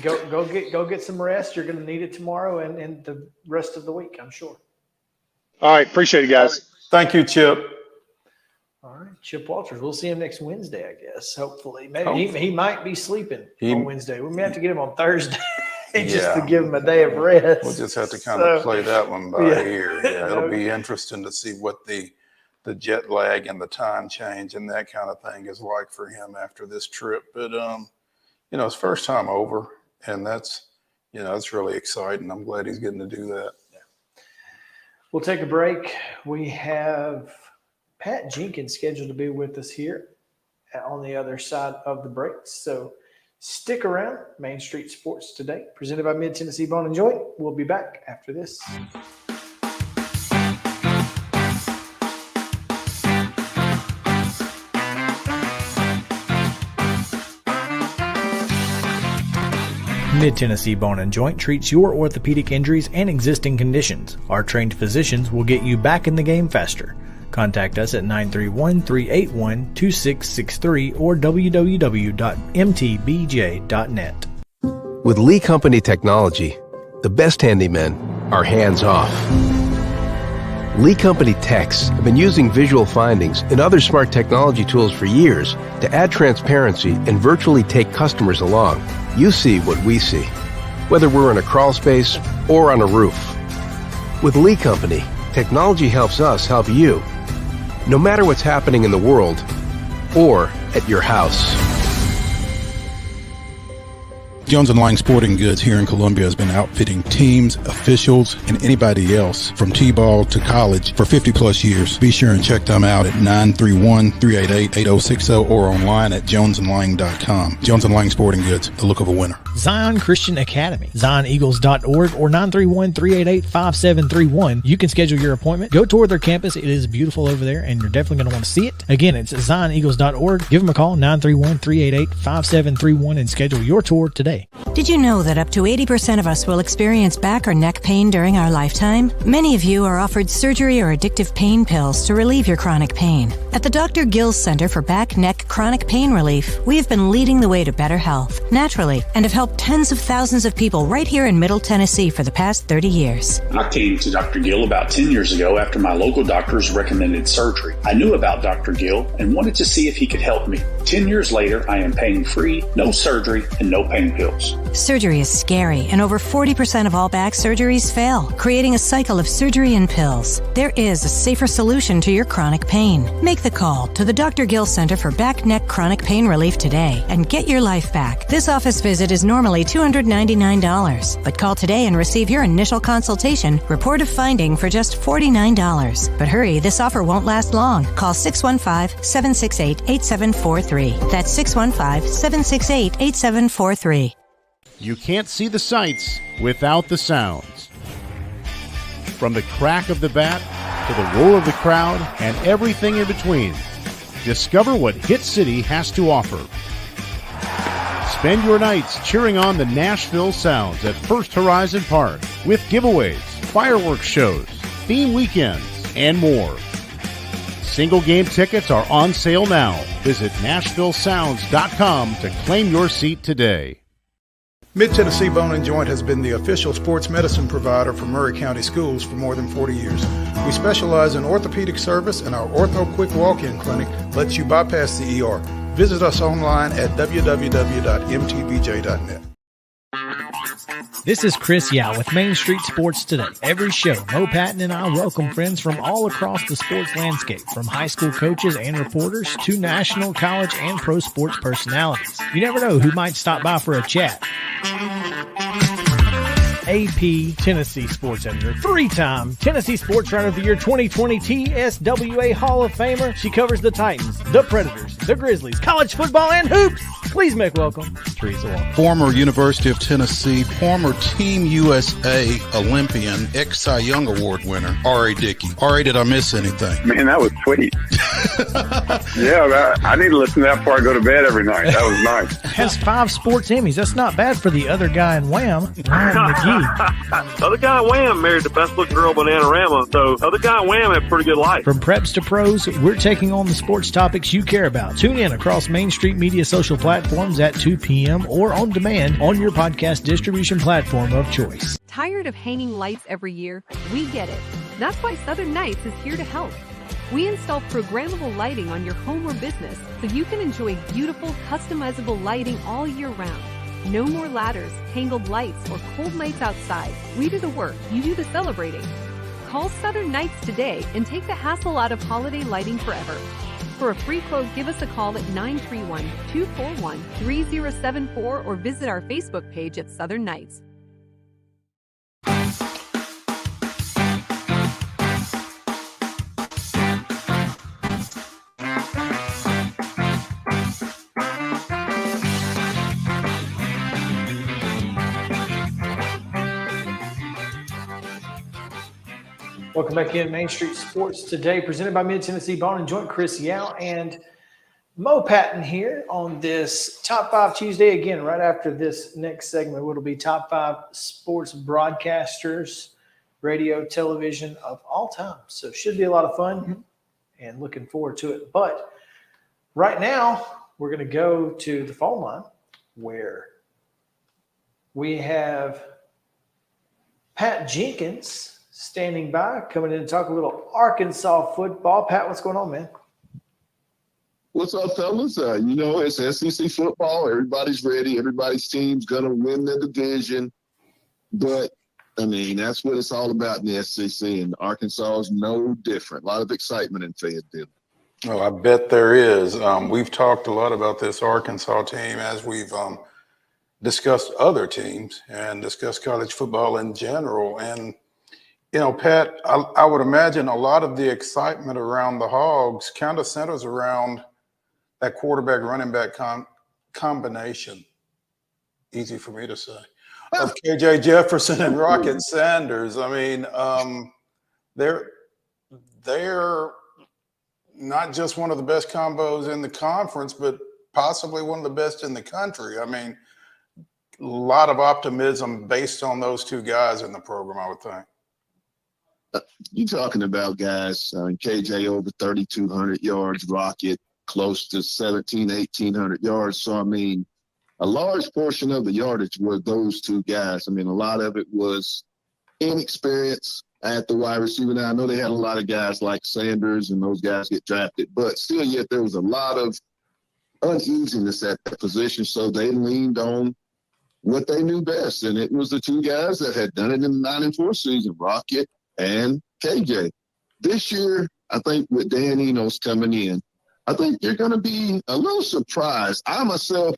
Go get some rest. You're going to need it tomorrow and the rest of the week, I'm sure. All right, appreciate it, guys. Thank you, Chip. All right, Chip Walters. We'll see him next Wednesday, I guess. Hopefully, maybe he might be sleeping on Wednesday. We may have to get him on Thursday just to give him a day of rest. We'll just have to kind of play that one by ear. Yeah, it'll be interesting to see what the jet lag and the time change and that kind of thing is like for him after this trip. But his first time over, and that's it's really exciting. I'm glad he's getting to do that. Yeah. We'll take a break. We have Pat Jenkins scheduled to be with us here on the other side of the break. So stick around. Main Street Sports Today, presented by Mid-Tennessee Bone and Joint. We'll be back after this. Mid-Tennessee Bone and Joint treats your orthopedic injuries and existing conditions. Our trained physicians will get you back in the game faster. Contact us at 931-381-2663 or www.mtbj.net. With Lee Company technology, the best handymen are hands-off. Lee Company techs have been using visual findings and other smart technology tools for years to add transparency and virtually take customers along. You see what we see, whether we're in a crawl space or on a roof. With Lee Company, technology helps us help you, no matter what's happening in the world or at your house. Jones & Lang Sporting Goods here in Columbia has been outfitting teams, officials, and anybody else from T-ball to college for 50 plus years. Be sure and check them out at 931-388-8060 or online at jonesandlang.com. Jones & Lang Sporting Goods, the look of a winner. Zion Christian Academy, zioneagles.org or 931-388-5731. You can schedule your appointment. Go tour their campus. It is beautiful over there, and you're definitely going to want to see it. Again, it's zioneagles.org. Give them a call, 931-388-5731, and schedule your tour today. Did you know that up to 80% of us will experience back or neck pain during our lifetime? Many of you are offered surgery or addictive pain pills to relieve your chronic pain. At the Dr. Gill's Center for Back, Neck, Chronic Pain Relief, we have been leading the way to better health, naturally, and have helped tens of thousands of people right here in Middle Tennessee for the past 30 years. I came to Dr. Gill about 10 years ago after my local doctors recommended surgery. I knew about Dr. Gill and wanted to see if he could help me. 10 years later, I am pain-free, no surgery, and no pain pills. Surgery is scary, and over 40% of all back surgeries fail, creating a cycle of surgery and pills. There is a safer solution to your chronic pain. Make the call to the Dr. Gill Center for Back Neck Chronic Pain Relief today and get your life back. This office visit is normally $299, but call today and receive your initial consultation, report of finding for just $49. But hurry, this offer won't last long. Call 615-768-8743. That's 615-768-8743. You can't see the sights without the sounds. From the crack of the bat to the roar of the crowd and everything in between, discover what Hit City has to offer. Spend your nights cheering on the Nashville Sounds at First Horizon Park with giveaways, fireworks shows, theme weekends, and more. Single game tickets are on sale now. Visit NashvilleSounds.com to claim your seat today. Mid-Tennessee Bone and Joint has been the official sports medicine provider for Maury County Schools for more than 40 years. We specialize in orthopedic service, and our Ortho Quick Walk-In Clinic lets you bypass the ER. Visit us online at www.mtbj.net. This is Chris Yao with Main Street Sports Today. Every show, Mo Patton and I welcome friends from all across the sports landscape, from high school coaches and reporters to national, college, and pro sports personalities. You never know who might stop by for a chat. AP Tennessee Sports Editor, three-time Tennessee Sports Writer of the Year 2020 TSWA Hall of Famer. She covers the Titans, the Predators, the Grizzlies, college football, and hoops. Please make welcome Teresa Walker. Former University of Tennessee, former Team USA Olympian, ex-Cy Young Award winner, R.A. Dickey. R.A., did I miss anything? Man, that was sweet. Yeah, I need to listen to that before I go to bed every night. That was nice. Has 5 sports Emmys. That's not bad for the other guy in Wham, Ryan McGee. The other guy in Wham married the best looking girl, Bananarama, so the other guy in Wham had a pretty good life. From preps to pros, we're taking on the sports topics you care about. Tune in across Main Street Media social platforms at 2 p.m. or on demand on your podcast distribution platform of choice. Tired of hanging lights every year? We get it. That's why Southern Nights is here to help. We install programmable lighting on your home or business so you can enjoy beautiful, customizable lighting all year round. No more ladders, tangled lights, or cold nights outside. We do the work, you do the celebrating. Call Southern Nights today and take the hassle out of holiday lighting forever. For a free quote, give us a call at 931-241-3074 or visit our Facebook page at Southern Nights. Welcome back in Main Street Sports Today, presented by Mid-Tennessee Bone and Joint. Chris Yao and Mo Patton here on this Top 5 Tuesday. Again, right after this next segment, it'll be Top 5 Sports Broadcasters, radio, television of all time. So should be a lot of fun and looking forward to it. But right now, we're going to go to the phone line where we have Pat Jenkins standing by, coming in to talk a little Arkansas football. Pat, what's going on, man? What's up, fellas? It's SEC football. Everybody's ready. Everybody's team's going to win the division. But, that's what it's all about in the SEC, and Arkansas is no different. A lot of excitement in Fayetteville. Oh, I bet there is. We've talked a lot about this Arkansas team as we've discussed other teams and discussed college football in general. And Pat, I would imagine a lot of the excitement around the Hogs kind of centers around that quarterback running back combination. Easy for me to say. Of KJ Jefferson and Rocket Sanders. They're not just one of the best combos in the conference, but possibly one of the best in the country. A lot of optimism based on those two guys in the program, I would think. You're talking about guys, KJ over 3,200 yards, Rocket close to 1,800 yards. So, a large portion of the yardage were those two guys. A lot of it was inexperience at the wide receiver. Now, I know they had a lot of guys like Sanders and those guys get drafted, but still yet there was a lot of uneasiness at that position, so they leaned on what they knew best, and it was the two guys that had done it in the 9-4 season, Rocket and KJ. This year, I think with Dan Enos coming in, I think you're going to be a little surprised. I myself,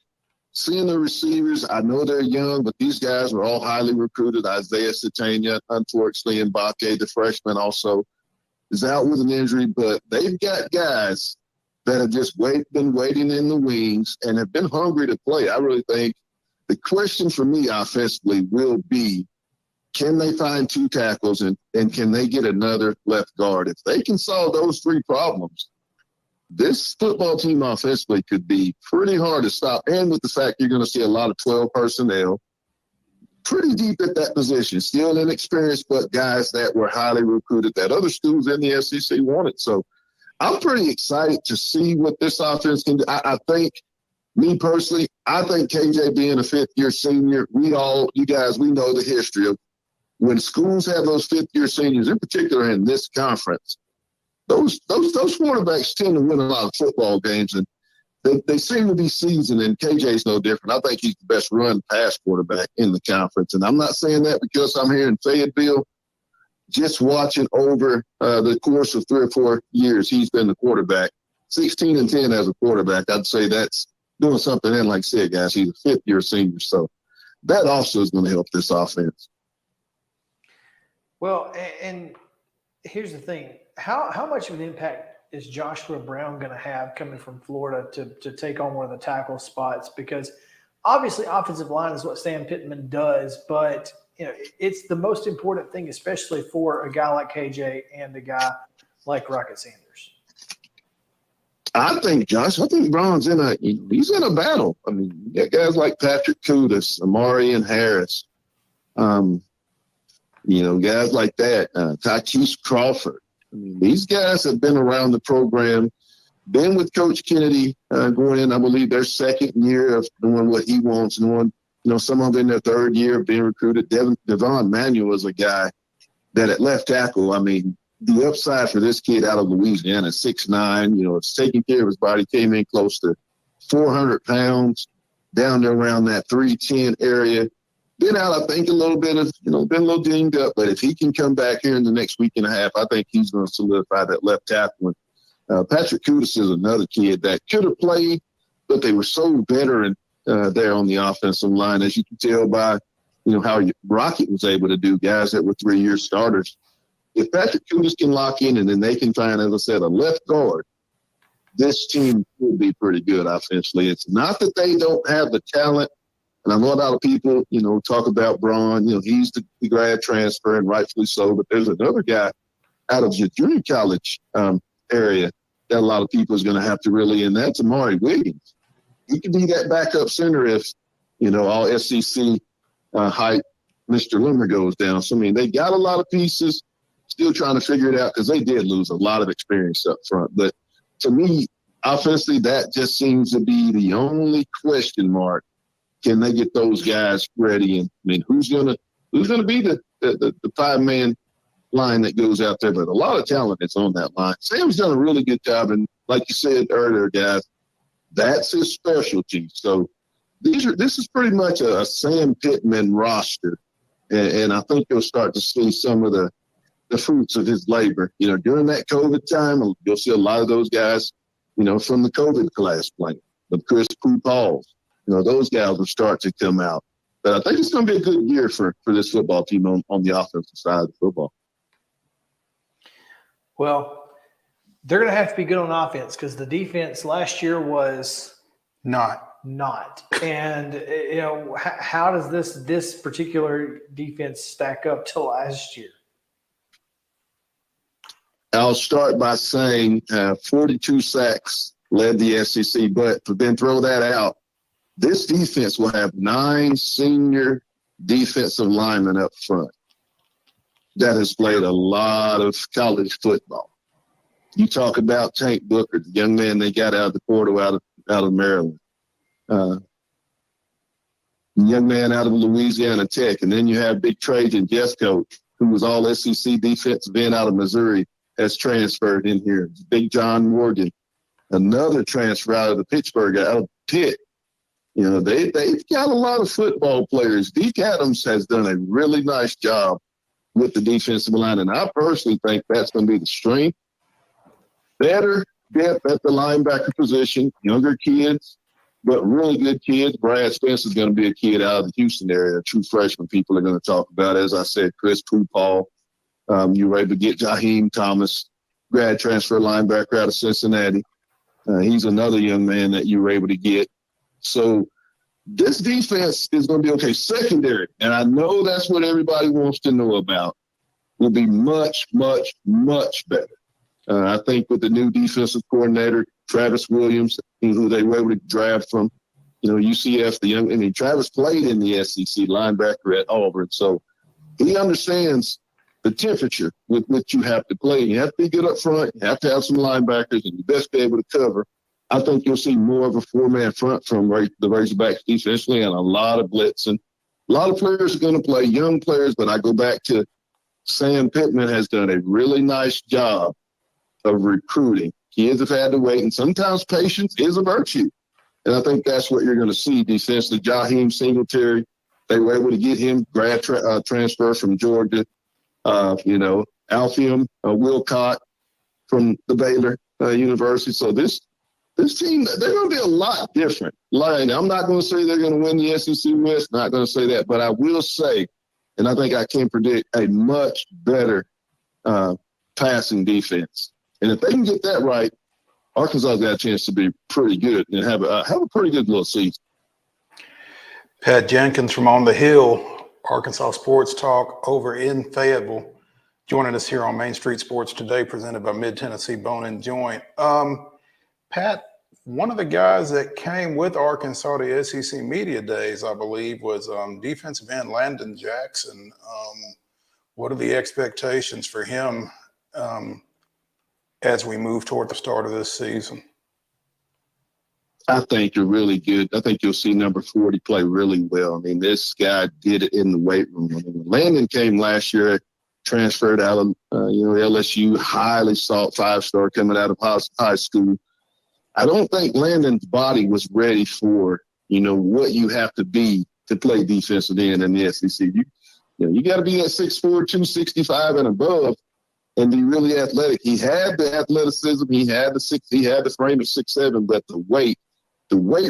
seeing the receivers, I know they're young, but these guys were all highly recruited. Isaiah Satania, unfortunately, and Mbake, the freshman, also is out with an injury, but they've got guys that have just been waiting in the wings and have been hungry to play. I really think the question for me offensively will be, can they find two tackles and can they get another left guard? If they can solve those three problems, this football team offensively could be pretty hard to stop. And with the fact you're going to see a lot of 12 personnel, pretty deep at that position, still inexperienced, but guys that were highly recruited that other schools in the SEC wanted. So I'm pretty excited to see what this offense can do. I think, me personally, I think KJ being a fifth-year senior, you guys, we know the history of when schools have those fifth-year seniors, in particular in this conference, those quarterbacks tend to win a lot of football games, and they seem to be seasoned, and KJ's no different. I think he's the best run-pass quarterback in the conference, and I'm not saying that because I'm here in Fayetteville. Just watching over the course of 3 or 4 years, he's been the quarterback. 16-10 as a quarterback, I'd say that's doing something. And like I said, guys, he's a fifth-year senior, so that also is going to help this offense. Well, and here's the thing. How much of an impact is Joshua Brown going to have coming from Florida to take on one of the tackle spots? Because obviously offensive line is what Sam Pittman does, but it's the most important thing, especially for a guy like KJ and a guy like Rocket Sanders. I think Brown's he's in a battle. I mean, you got guys like Patrick Kudus, Amari and Harris, guys like that, Tyquise Crawford. I mean, these guys have been around the program, been with Coach Kennedy going in, I believe, their second year of doing what he wants, knowing, some of them in their third year of being recruited. Devon Manuel is a guy that at left tackle, I mean, the upside for this kid out of Louisiana, 6'9", it's taking care of his body, came in close to 400 pounds, down there around that 310 area. Been out, I think, a little bit of, been a little dinged up, but if he can come back here in the next week and a half, I think he's going to solidify that left tackle. Patrick Kudus is another kid that could have played, but they were so veteran there on the offensive line, as you can tell by, how Rocket was able to do, guys that were 3-year starters. If Patrick Kudus can lock in and then they can find, as I said, a left guard, this team will be pretty good offensively. It's not that they don't have the talent. And I know a lot of people, talk about Braun. He's the grad transfer, and rightfully so. But there's another guy out of the junior college area that a lot of people is going to have to really, and that's Amari Wiggins. He could be that backup center if, all SEC hype Mr. Limmer goes down. So, I mean, they got a lot of pieces, still trying to figure it out because they did lose a lot of experience up front. But to me, offensively, that just seems to be the only question mark. Can they get those guys ready? And I mean, who's gonna be the 5-man line that goes out there? But a lot of talent is on that line. Sam's done a really good job, and like you said earlier, guys, that's his specialty. So this is pretty much a Sam Pittman roster, and I think you'll start to see some of the fruits of his labor. During that COVID time, you'll see a lot of those guys, from the COVID class playing, the Chris Pauls. Those guys will start to come out. But I think it's going to be a good year for this football team on the offensive side of the football. Well, they're going to have to be good on offense because the defense last year was not. And, how does this particular defense stack up to last year? I'll start by saying 42 sacks led the SEC, but then throw that out. This defense will have 9 senior defensive linemen up front that has played a lot of college football. You talk about Tank Booker, the young man they got out of the portal out of Maryland. Young man out of Louisiana Tech. And then you have Big Trajan Jeffcoat, who was all SEC defensive end out of Missouri, has transferred in here. Big John Morgan, another transfer out of the Pittsburgh, out of Pitt. You know, they've got a lot of football players. Deke Adams has done a really nice job with the defensive line, and I personally think that's going to be the strength. Better depth at the linebacker position, younger kids, but really good kids. Brad Spence is going to be a kid out of the Houston area, a true freshman people are going to talk about. As I said, Chris Paul. You were able to get Jaheim Thomas, grad transfer linebacker out of Cincinnati. He's another young man that you were able to get. So this defense is going to be okay. Secondary, and I know that's what everybody wants to know about, will be much, much, much better. I think with the new defensive coordinator, Travis Williams, who they were able to draft from, UCF, Travis played in the SEC linebacker at Auburn. So he understands the temperature with which you have to play. You have to be good up front. You have to have some linebackers, and you best be able to cover. I think you'll see more of a four-man front from the Razorbacks defensively and a lot of blitzing. A lot of players are going to play, young players, but I go back to Sam Pittman has done a really nice job of recruiting. Kids have had to wait, and sometimes patience is a virtue. And I think that's what you're going to see defensively. Jaheim Singletary, they were able to get him grad transfer from Georgia. Alfium Wilcott from the Baylor University. So this team, they're going to be a lot different. I'm not going to say they're going to win the SEC West, not going to say that, but I will say, and I think I can predict, a much better passing defense. And if they can get that right, Arkansas got a chance to be pretty good and have a pretty good little season. Pat Jenkins from On the Hill, Arkansas Sports Talk over in Fayetteville, joining us here on Main Street Sports Today, presented by Mid-Tennessee Bone and Joint. Pat, one of the guys that came with Arkansas to SEC Media Days, I believe, was defensive end Landon Jackson. What are the expectations for him as we move toward the start of this season? I think you're really good. I think you'll see number 40 play really well. I mean, this guy did it in the weight room. I mean, Landon came last year, transferred out of LSU, highly sought 5-star coming out of high school. I don't think Landon's body was ready for, what you have to be to play defensive end in the SEC. You got to be at 6'4", 265 and above and be really athletic. He had the athleticism. He had the frame of 6'7", but the weight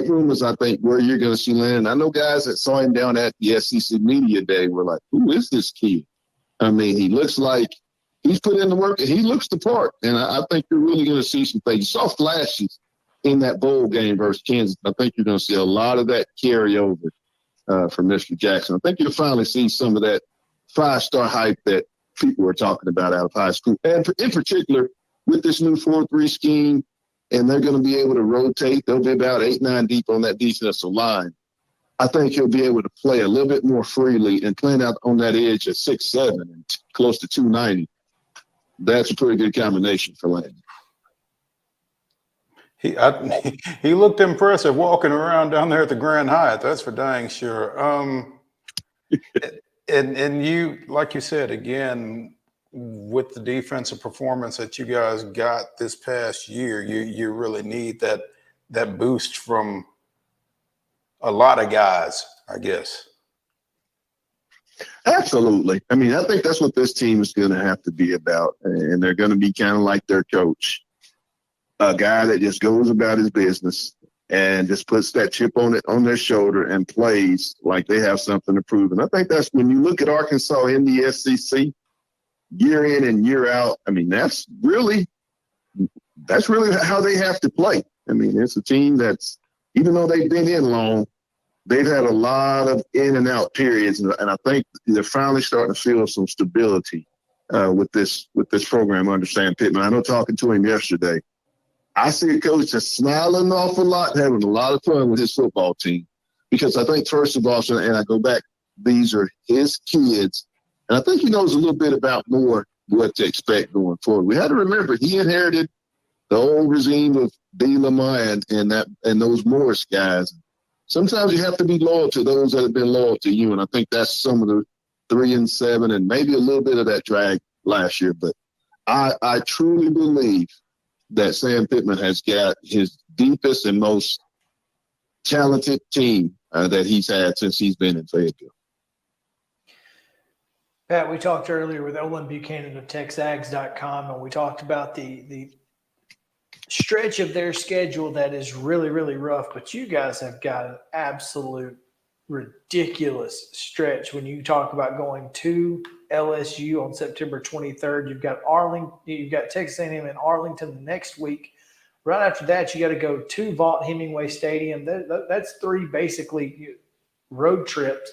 room is, I think, where you're going to see Landon. I know guys that saw him down at the SEC Media Day were like, who is this kid? I mean, he looks like he's put in the work and he looks the part. And I think you're really going to see some things. You saw flashes in that bowl game versus Kansas. I think you're going to see a lot of that carry over from Mr. Jackson. I think you'll finally see some of that 5-star hype that people were talking about out of high school. And in particular, with this new 4-3 scheme, and they're going to be able to rotate. They'll be about 8-9 deep on that defensive line. I think he'll be able to play a little bit more freely and playing out on that edge at 6'7" and close to 290. That's a pretty good combination for Landon. He looked impressive walking around down there at the Grand Hyatt. That's for dang sure. And you, like you said, again, with the defensive performance that you guys got this past year, you really need that boost from a lot of guys, I guess. Absolutely. I mean, I think that's what this team is going to have to be about, and they're going to be kind of like their coach, a guy that just goes about his business and just puts that chip on their shoulder and plays like they have something to prove. And I think that's when you look at Arkansas in the SEC, year in and year out. I mean, that's really how they have to play. I mean, it's a team that's, even though they've been in long, they've had a lot of in and out periods. And I think they're finally starting to feel some stability with this program under Sam Pittman. I know talking to him yesterday, I see a coach that's smiling an awful lot, having a lot of fun with his football team. Because I think, first of all, and I go back, these are his kids. And I think he knows a little bit about more what to expect going forward. We had to remember he inherited the old regime of D. Lamar and those Morris guys. Sometimes you have to be loyal to those that have been loyal to you. And I think that's some of the 3-7 and maybe a little bit of that drag last year. But I truly believe that Sam Pittman has got his deepest and most talented team that he's had since he's been in Fayetteville. Pat, we talked earlier with Olin Buchanan of TexAgs.com, and we talked about the stretch of their schedule that is really, really rough. But you guys have got an absolute ridiculous stretch when you talk about going to LSU on September 23rd. You've got Texas A&M and Arlington the next week. Right after that, you got to go to Vaught Hemingway Stadium. That's 3 basically road trips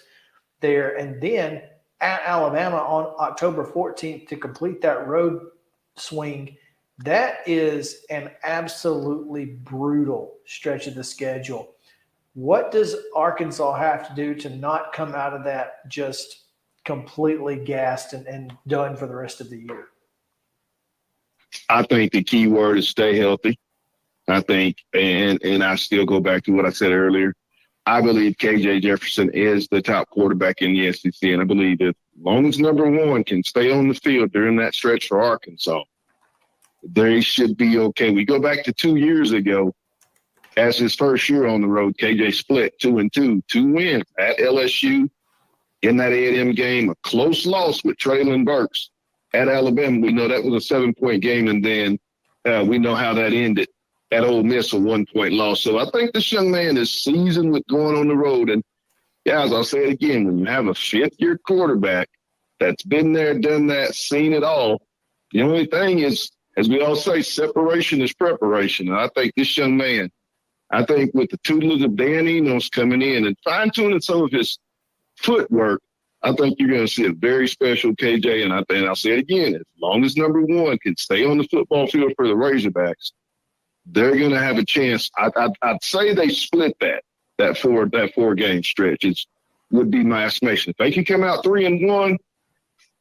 there, and then at Alabama on October 14th to complete that road swing. That is an absolutely brutal stretch of the schedule. What does Arkansas have to do to not come out of that just completely gassed and done for the rest of the year? I think the key word is stay healthy. I think, and I still go back to what I said earlier, I believe KJ Jefferson is the top quarterback in the SEC, and I believe that as long as number 1 can stay on the field during that stretch for Arkansas, they should be okay. We go back to 2 years ago. As his first year on the road, KJ split 2-2, 2 wins at LSU in that A&M game, a close loss with Traylon Burks at Alabama. We know that was a 7-point game, and then we know how that ended. At Ole Miss, a 1-point loss. So I think this young man is seasoned with going on the road. And, guys, I'll say it again, when you have a 5th-year quarterback that's been there, done that, seen it all, the only thing is, as we all say, separation is preparation. And I think this young man, with the tutelage of Dan Enos coming in and fine-tuning some of his footwork, I think you're going to see a very special KJ. And I'll say it again, as long as number 1 can stay on the football field for the Razorbacks, they're going to have a chance. I'd say they split that 4-game stretch. Would be my estimation. If they can come out 3-1, it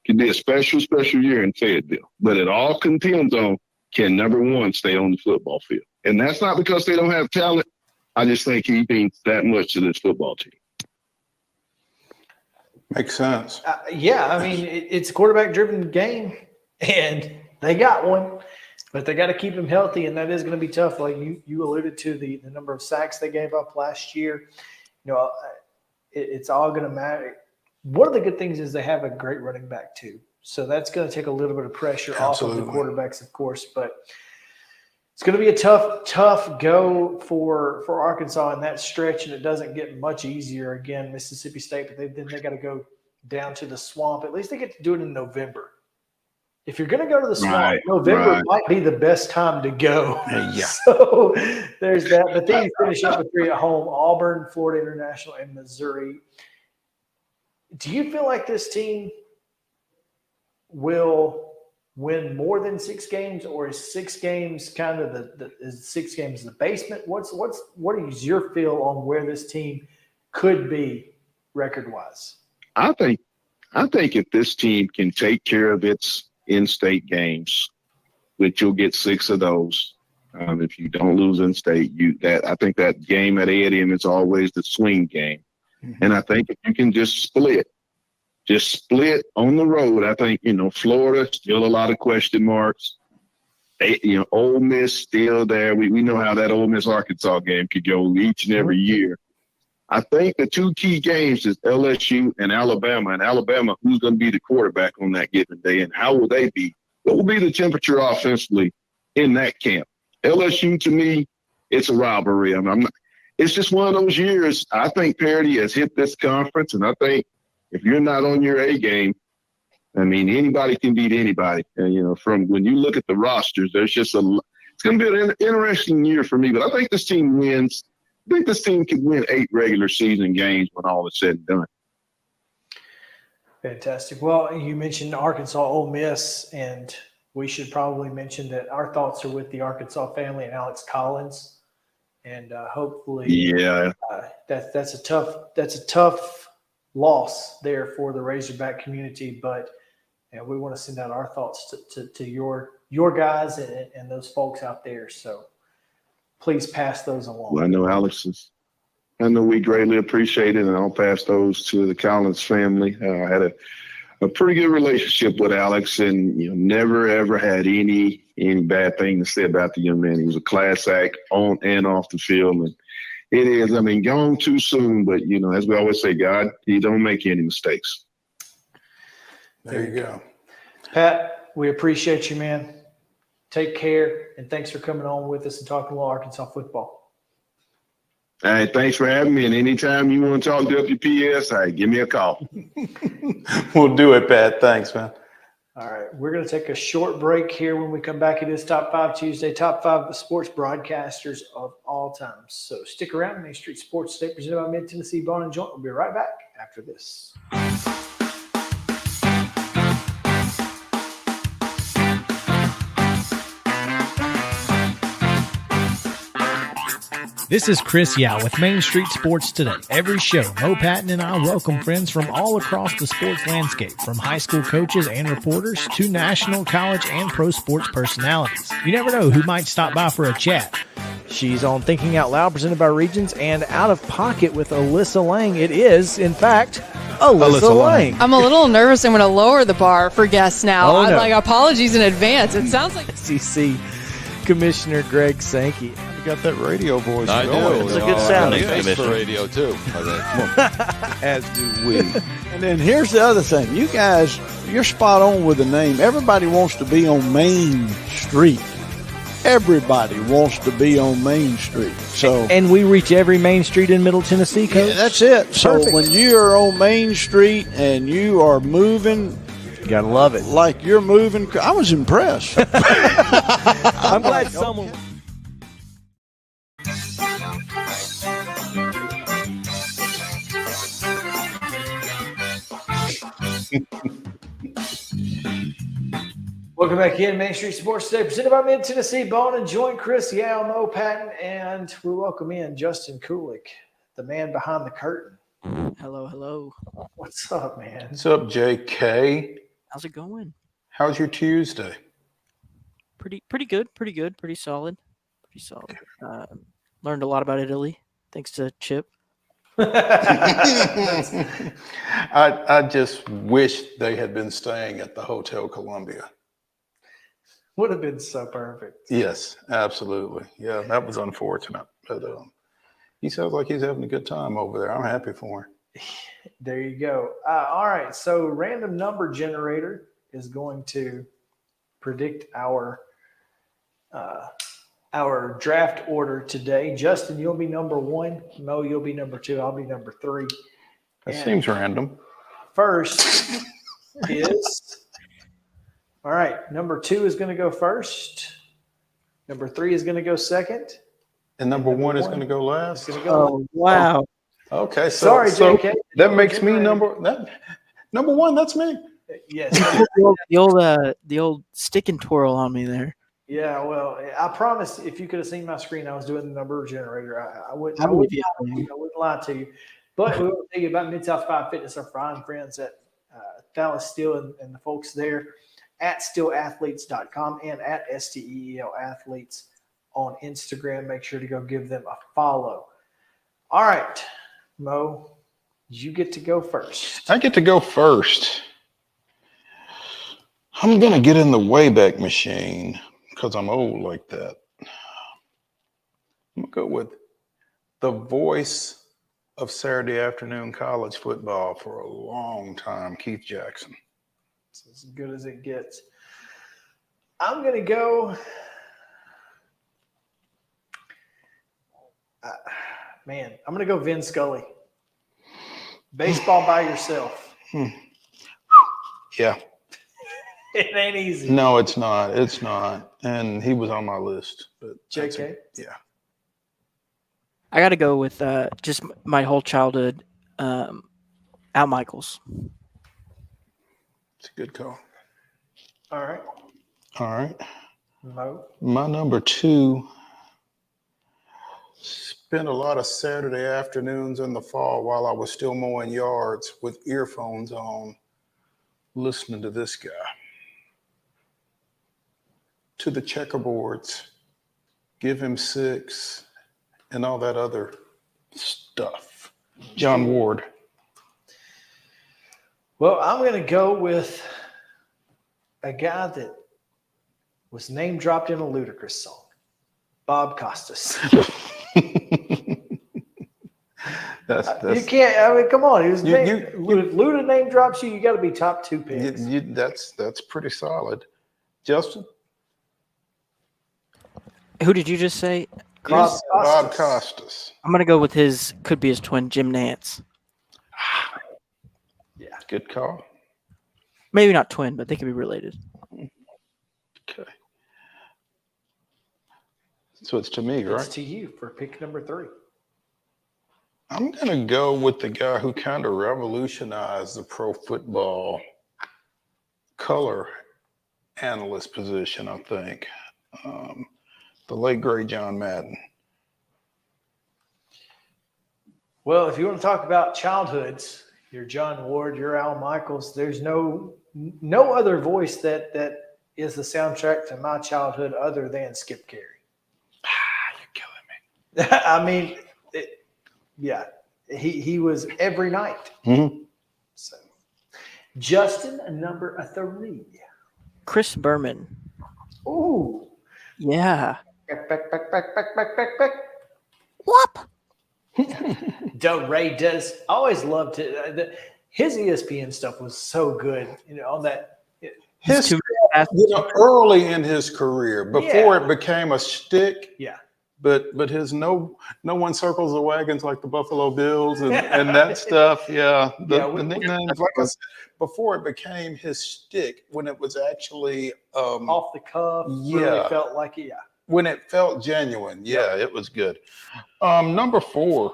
could be a special year in Fayetteville. But it all depends on, can number 1 stay on the football field? And that's not because they don't have talent. I just think he means that much to this football team. Makes sense. Yeah, I mean, it's a quarterback-driven game, and they got one. But they got to keep him healthy, and that is going to be tough. Like you alluded to the number of sacks they gave up last year. It's all going to matter. One of the good things is they have a great running back too. So that's going to take a little bit of pressure off of the quarterbacks, of course. But it's going to be a tough go for Arkansas in that stretch, and it doesn't get much easier. Again, Mississippi State, but then they got to go down to the swamp. At least they get to do it in November. If you're going to go to the swamp, November might be the best time to go. Yeah. So there's that. But then you finish up with 3 at home: Auburn, Florida International, and Missouri. Do you feel like this team will win more than 6 games, or is 6 games kind of is 6 games the basement? What is your feel on where this team could be record-wise? I think if this team can take care of its in-state games, which you'll get 6 of those. If you don't lose in-state, I think that game at A&M is always the swing game. Mm-hmm. And I think if you can just split on the road, I think, Florida, still a lot of question marks. Ole Miss still there. We know how that Ole Miss Arkansas game could go each and every year. I think the 2 key games is LSU and Alabama. And Alabama, who's going to be the quarterback on that given day, and how will they be? What will be the temperature offensively in that camp? LSU, to me, it's a rivalry. It's just one of those years. I think parity has hit this conference, and I think if you're not on your A game, anybody can beat anybody. And, from when you look at the rosters, it's going to be an interesting year for me. But I think this team wins. I think this team could win 8 regular season games when all is said and done. Fantastic. Well, you mentioned Arkansas, Ole Miss, and we should probably mention that our thoughts are with the Arkansas family and Alex Collins, and hopefully, that's a tough loss there for the Razorback community. But we want to send out our thoughts to your guys and those folks out there. So please pass those along. Well, I know we greatly appreciate it, and I'll pass those to the Collins family. I had a pretty good relationship with Alex, and never ever had any bad thing to say about the young man. He was a class act on and off the field, and it is. I mean, gone too soon, but as we always say, God, He don't make any mistakes. There you go. Pat, we appreciate you, man. Take care, and thanks for coming on with us and talking a little Arkansas football. All right, thanks for having me. And anytime you want to talk WPS, give me a call. We'll do it, Pat. Thanks, man. All right, we're going to take a short break here. When we come back, it is Top 5 Tuesday, Top 5 sports broadcasters of all time. So stick around. Main Street Sports Today, presented by Mid-Tennessee Bone and Joint. We'll be right back after this. This is Chris Yao with Main Street Sports Today. Every show, Mo Patton and I welcome friends from all across the sports landscape, from high school coaches and reporters to national, college, and pro sports personalities. You never know who might stop by for a chat. She's on Thinking Out Loud, presented by Regions, and Out of Pocket with Alyssa Lang. It is, in fact, Alyssa Lang. I'm a little nervous. I'm going to lower the bar for guests now. Oh, no. Apologies in advance. It sounds like SEC Commissioner Greg Sankey. You got that radio voice. I do. It's a good sound. Thanks for radio, too. As do we. And then here's the other thing. You guys, you're spot on with the name. Everybody wants to be on Main Street. Everybody wants to be on Main Street. And we reach every Main Street in Middle Tennessee, Coach? Yeah, that's it. So Perfect. when you are on Main Street and you are moving, you gotta love it. Like you're moving. I was impressed. I'm glad someone. Welcome back in, Main Street Sports Today, presented by Mid-Tennessee Bone and Joint. Chris Yao, Mo Patton, and we welcome in Justin Kulik, the man behind the curtain. Hello, hello. What's up, man? What's up, JK? How's it going? How's your Tuesday? Pretty good, pretty solid. Learned a lot about Italy, thanks to Chip. I just wish they had been staying at the Hotel Columbia. Would have been so perfect. Yes, absolutely. Yeah, that was unfortunate. But he sounds like he's having a good time over there. I'm happy for him. There you go. All right, so random number generator is going to predict our draft order today. Justin, you'll be number 1. Mo, you'll be number 2. I'll be number 3. That seems random. First is, all right, number 2 is going to go first. Number 3 is going to go second. And number 1 is going to go last? Oh, wow. Okay, Sorry, JK. That makes me number 1. That's me. Yes. the old stick and twirl on me there. Yeah, well, I promise if you could have seen my screen, I was doing the number generator. I wouldn't lie to you. But we will tell you about Mid-South 5 Fitness, our fine friends at Dallas Steel and the folks there at steelathletes.com and at STEEL Athletes on Instagram. Make sure to go give them a follow. All right, Mo, you get to go first. I get to go first. I'm going to get in the Wayback Machine because I'm old like that. I'm going to go with the voice of Saturday afternoon college football for a long time, Keith Jackson. It's as good as it gets. I'm going to go. I'm going to go Vin Scully. Baseball by yourself. Yeah. It ain't easy. No, it's not. It's not. And he was on my list. But JK? Yeah. I got to go with just my whole childhood, Al Michaels. It's a good call. All right. All right. Mo? My number 2, spent a lot of Saturday afternoons in the fall while I was still mowing yards with earphones on, listening to this guy. To the checkerboards, give him 6, and all that other stuff. John Ward. Well, I'm going to go with a guy that was name dropped in a Ludacris song, Bob Costas. You can't. I mean, come on. He was Luda name drops you. You got to be top 2 picks. That's pretty solid. Justin? Who did you just say? Bob Costas. I'm gonna go with could be his twin, Jim Nance. Yeah, good call. Maybe not twin, but they could be related. Okay. So it's to me, right? It's to you for pick number 3. I'm going to go with the guy who kind of revolutionized the pro football color analyst position, I think. The late, great John Madden. Well, if you want to talk about childhoods, you're John Ward, you're Al Michaels. There's no other voice that is the soundtrack to my childhood other than Skip Carey. You're killing me. I mean, yeah, he was every night. Mm-hmm. So, Justin, number 3. Chris Berman. Ooh. Yeah. Back. Whoop. Doug Ray does. I always loved it. His ESPN stuff was so good. On that. Early in his career, before it became a shtick. Yeah. But his no one circles the wagons like the Buffalo Bills and that stuff. Yeah. The nicknames, like I said, before it became his shtick, when it was actually off the cuff. Yeah. Really felt like it. Yeah. When it felt genuine. Yeah, it was good. Number 4.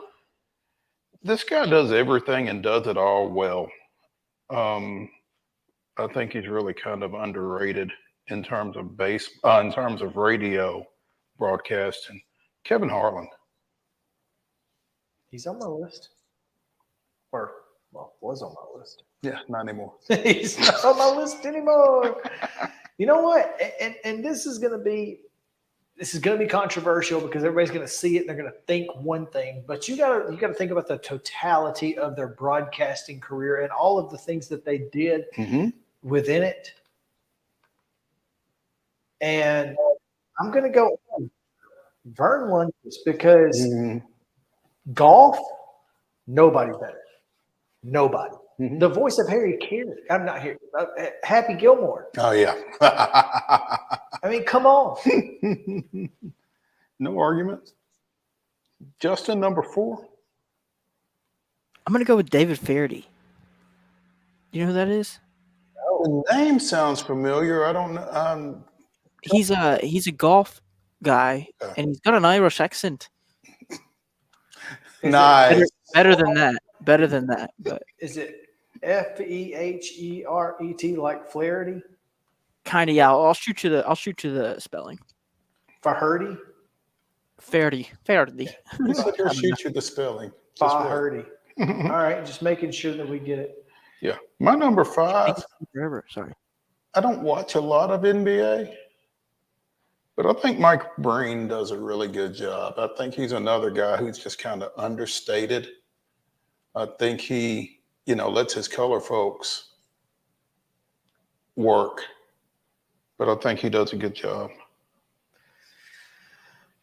This guy does everything and does it all well. I think he's really kind of underrated in terms of radio broadcasting. Kevin Harlan. He's on my list. Was on my list. Yeah, not anymore. He's not on my list anymore. You know what? And this is going to be controversial because everybody's going to see it and they're going to think one thing. But you got to think about the totality of their broadcasting career and all of the things that they did within it. And I'm going to go Vern Lundquist because golf, nobody better. Nobody. The voice of Harry Carey. I'm not here. Happy Gilmore. Oh, yeah. I mean, come on. No arguments. Justin, number 4. I'm going to go with David Fairty. You know who that is? The name sounds familiar. I don't know. He's a golf guy, and he's got an Irish accent. Nice. Better than that. But is it Feheret like Flaherty? Kind of, yeah. I'll shoot you the spelling. Flaherty. He said he'll shoot you the spelling. Flaherty. All right, just making sure that we get it. Yeah. My number 5. Forever. Sorry. I don't watch a lot of NBA, but I think Mike Breen does a really good job. I think he's another guy who's just kind of understated. I think he, lets his color folks work, but I think he does a good job.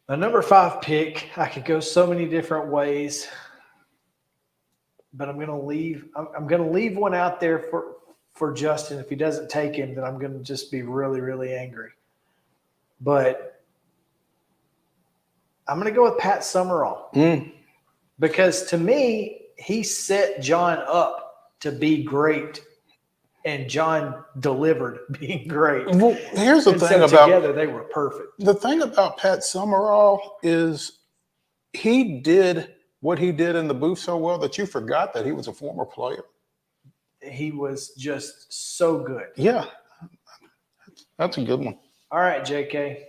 My number 5 pick, I could go so many different ways, but I'm going to leave one out there for Justin. If he doesn't take him, then I'm going to just be really, really angry. But I'm going to go with Pat Summerall because to me, he set John up to be great, and John delivered being great. Well, here's the thing about together they were perfect. The thing about Pat Summerall is he did what he did in the booth so well that you forgot that he was a former player. He was just so good. Yeah, that's a good one. All right, JK.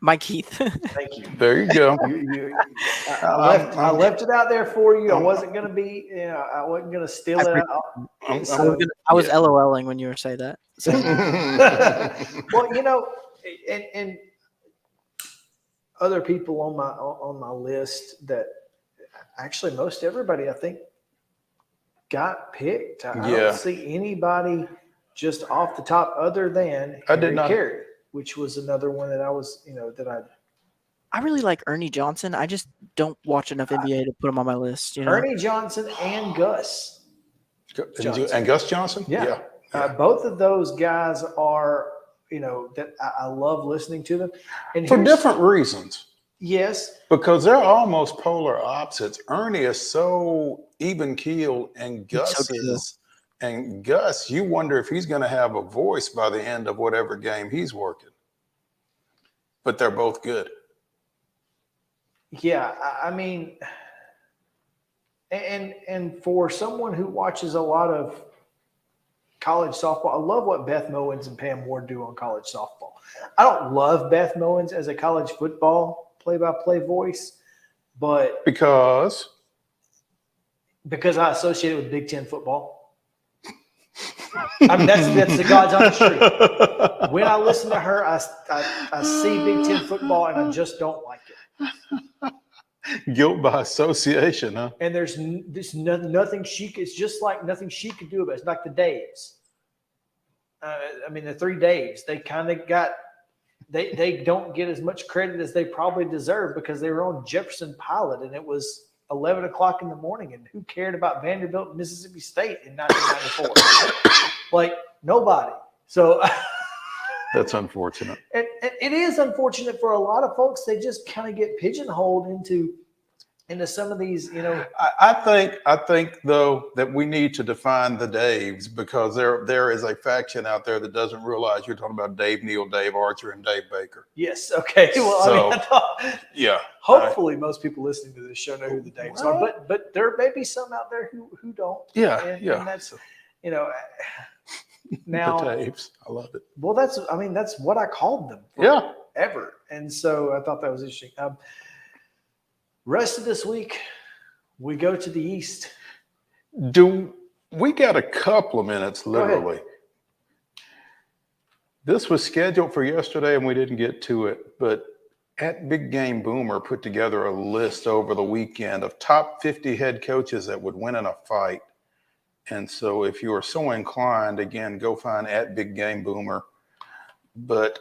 Mike Heath. Thank you. There you go. I left it out there for you. I wasn't going to be, I wasn't going to steal it out. I was LOLing when you were saying that. So. Well, and other people on my list that actually most everybody, I think, got picked. I Yeah. don't see anybody just off the top other than I did Harry not- Carey, which was another one that I was, I really like Ernie Johnson. I just don't watch enough NBA to put him on my list. You know, Ernie Johnson and Gus. And Gus Johnson? Yeah. Both of those guys are, that I love listening to them. And For here's- different reasons. Yes. Because they're almost polar opposites. Ernie is so even keeled, and Gus is, and Gus, you wonder if he's going to have a voice by the end of whatever game he's working. But they're both good. Yeah, I mean, and for someone who watches a lot of college softball, I love what Beth Mowens and Pam Ward do on college softball. I don't love Beth Mowens as a college football play-by-play voice, but because I associate it with Big Ten football. I mean, that's the God's honest truth. When I listen to her, I see Big Ten football, and I just don't like it. Guilt by association, huh? And there's nothing it's just like nothing she could do about it. It's like the Daves. The three Daves, they kind of got, they don't get as much credit as they probably deserve because they were on Jefferson Pilot and it was 11 o'clock in the morning, and who cared about Vanderbilt and Mississippi State in 1994? Like nobody. So that's unfortunate. And it is unfortunate for a lot of folks. They just kind of get pigeonholed into some of these, I think though that we need to define the Daves, because there is a faction out there that doesn't realize you're talking about Dave Neal, Dave Archer, and Dave Baker. Yes. Okay. Well, yeah. Hopefully, most people listening to this show know who the Daves are, but there may be some out there who don't. Yeah. And that's now the Daves. I love it. Well, that's what I called them. Ever. And so I thought that was interesting. Rest of this week, we go to the East. We got a couple of minutes, literally. This was scheduled for yesterday and we didn't get to it, but at Big Game Boomer put together a list over the weekend of top 50 head coaches that would win in a fight. And so if you are so inclined, again, go find at Big Game Boomer. But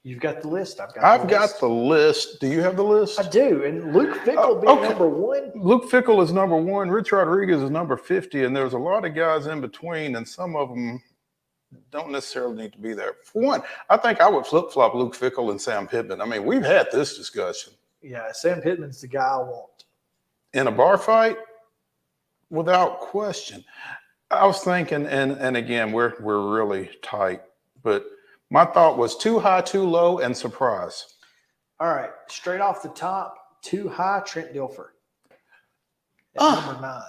you've got the list. I've got the list. Do you have the list? I do. And Luke Fickell being number one. Luke Fickell is number one. Rich Rodriguez is number 50. And there's a lot of guys in between, and some of them don't necessarily need to be there. For one, I think I would flip-flop Luke Fickell and Sam Pittman. I mean, we've had this discussion. Yeah, Sam Pittman's the guy I want. In a bar fight? Without question. I was thinking, and again, we're really tight, but my thought was too high, too low, and surprise. All right, straight off the top, too high, Trent Dilfer. Number 9.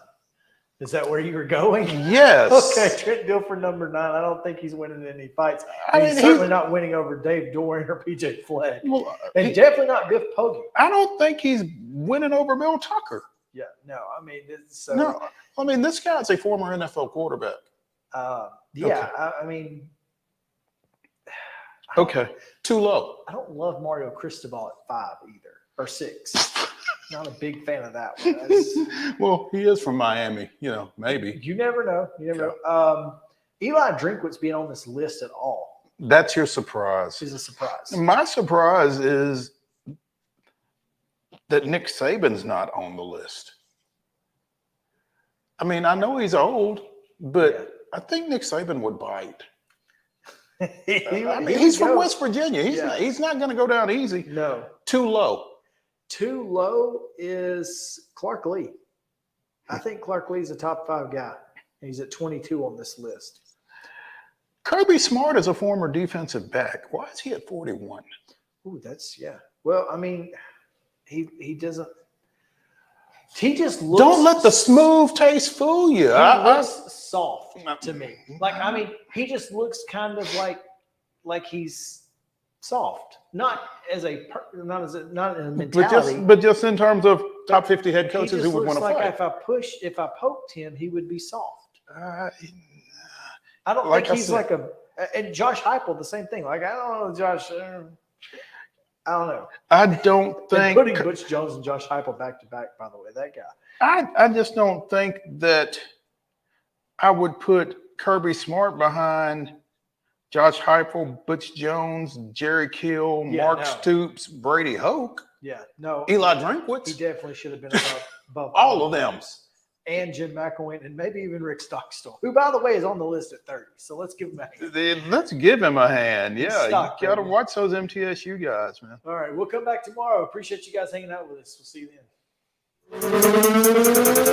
Is that where you were going? Yes. Okay, Trent Dilfer, number 9. I don't think he's winning any fights. He's certainly not winning over Dave Doran or PJ Fleck. Well, and definitely not Biff Poggi. I don't think he's winning over Mel Tucker. Yeah, no, I mean, no, I mean, this guy's a former NFL quarterback. Yeah, Okay. I mean, okay, too low. I don't love Mario Cristobal at 5 either, or 6. Not a big fan of that one. Well, he is from Miami, maybe. You never know. You never know. Eli Drinkwitz being on this list at all. That's your surprise. Is a surprise. My surprise is that Nick Saban's not on the list. I mean, I know he's old, but I think Nick Saban would bite. He's from West Virginia. He's not going to go down easy. No. Too low. Too low is Clark Lee. I think Clark Lee's a top 5 guy. He's at 22 on this list. Kirby Smart is a former defensive back. Why is he at 41? Ooh, well, I mean, he doesn't. He just looks. Don't let the smooth taste fool you. He looks soft to me. Like, I mean, he just looks kind of like he's soft, not in a mentality, but just in terms of top 50 head coaches who would want to fight. If I poked him, he would be soft. I don't like think I he's said. and Josh Heupel, the same thing. Like, I don't know, Josh. I don't know. I don't think putting Butch Jones and Josh Heupel back to back. By the way, that guy. I just don't think that I would put Kirby Smart behind Josh Heupel, Butch Jones, Jerry Kill, Mark Stoops, Brady Hoke. Yeah, no. Eli Drinkwitz. He definitely should have been above all of them. And Jim McElwain, and maybe even Rick Stockstill, who, by the way, is on the list at 30. So let's give him a hand. Let's give him a hand. Yeah, you got to baby. watch those MTSU guys, man. All right, we'll come back tomorrow. Appreciate you guys hanging out with us. We'll see you then.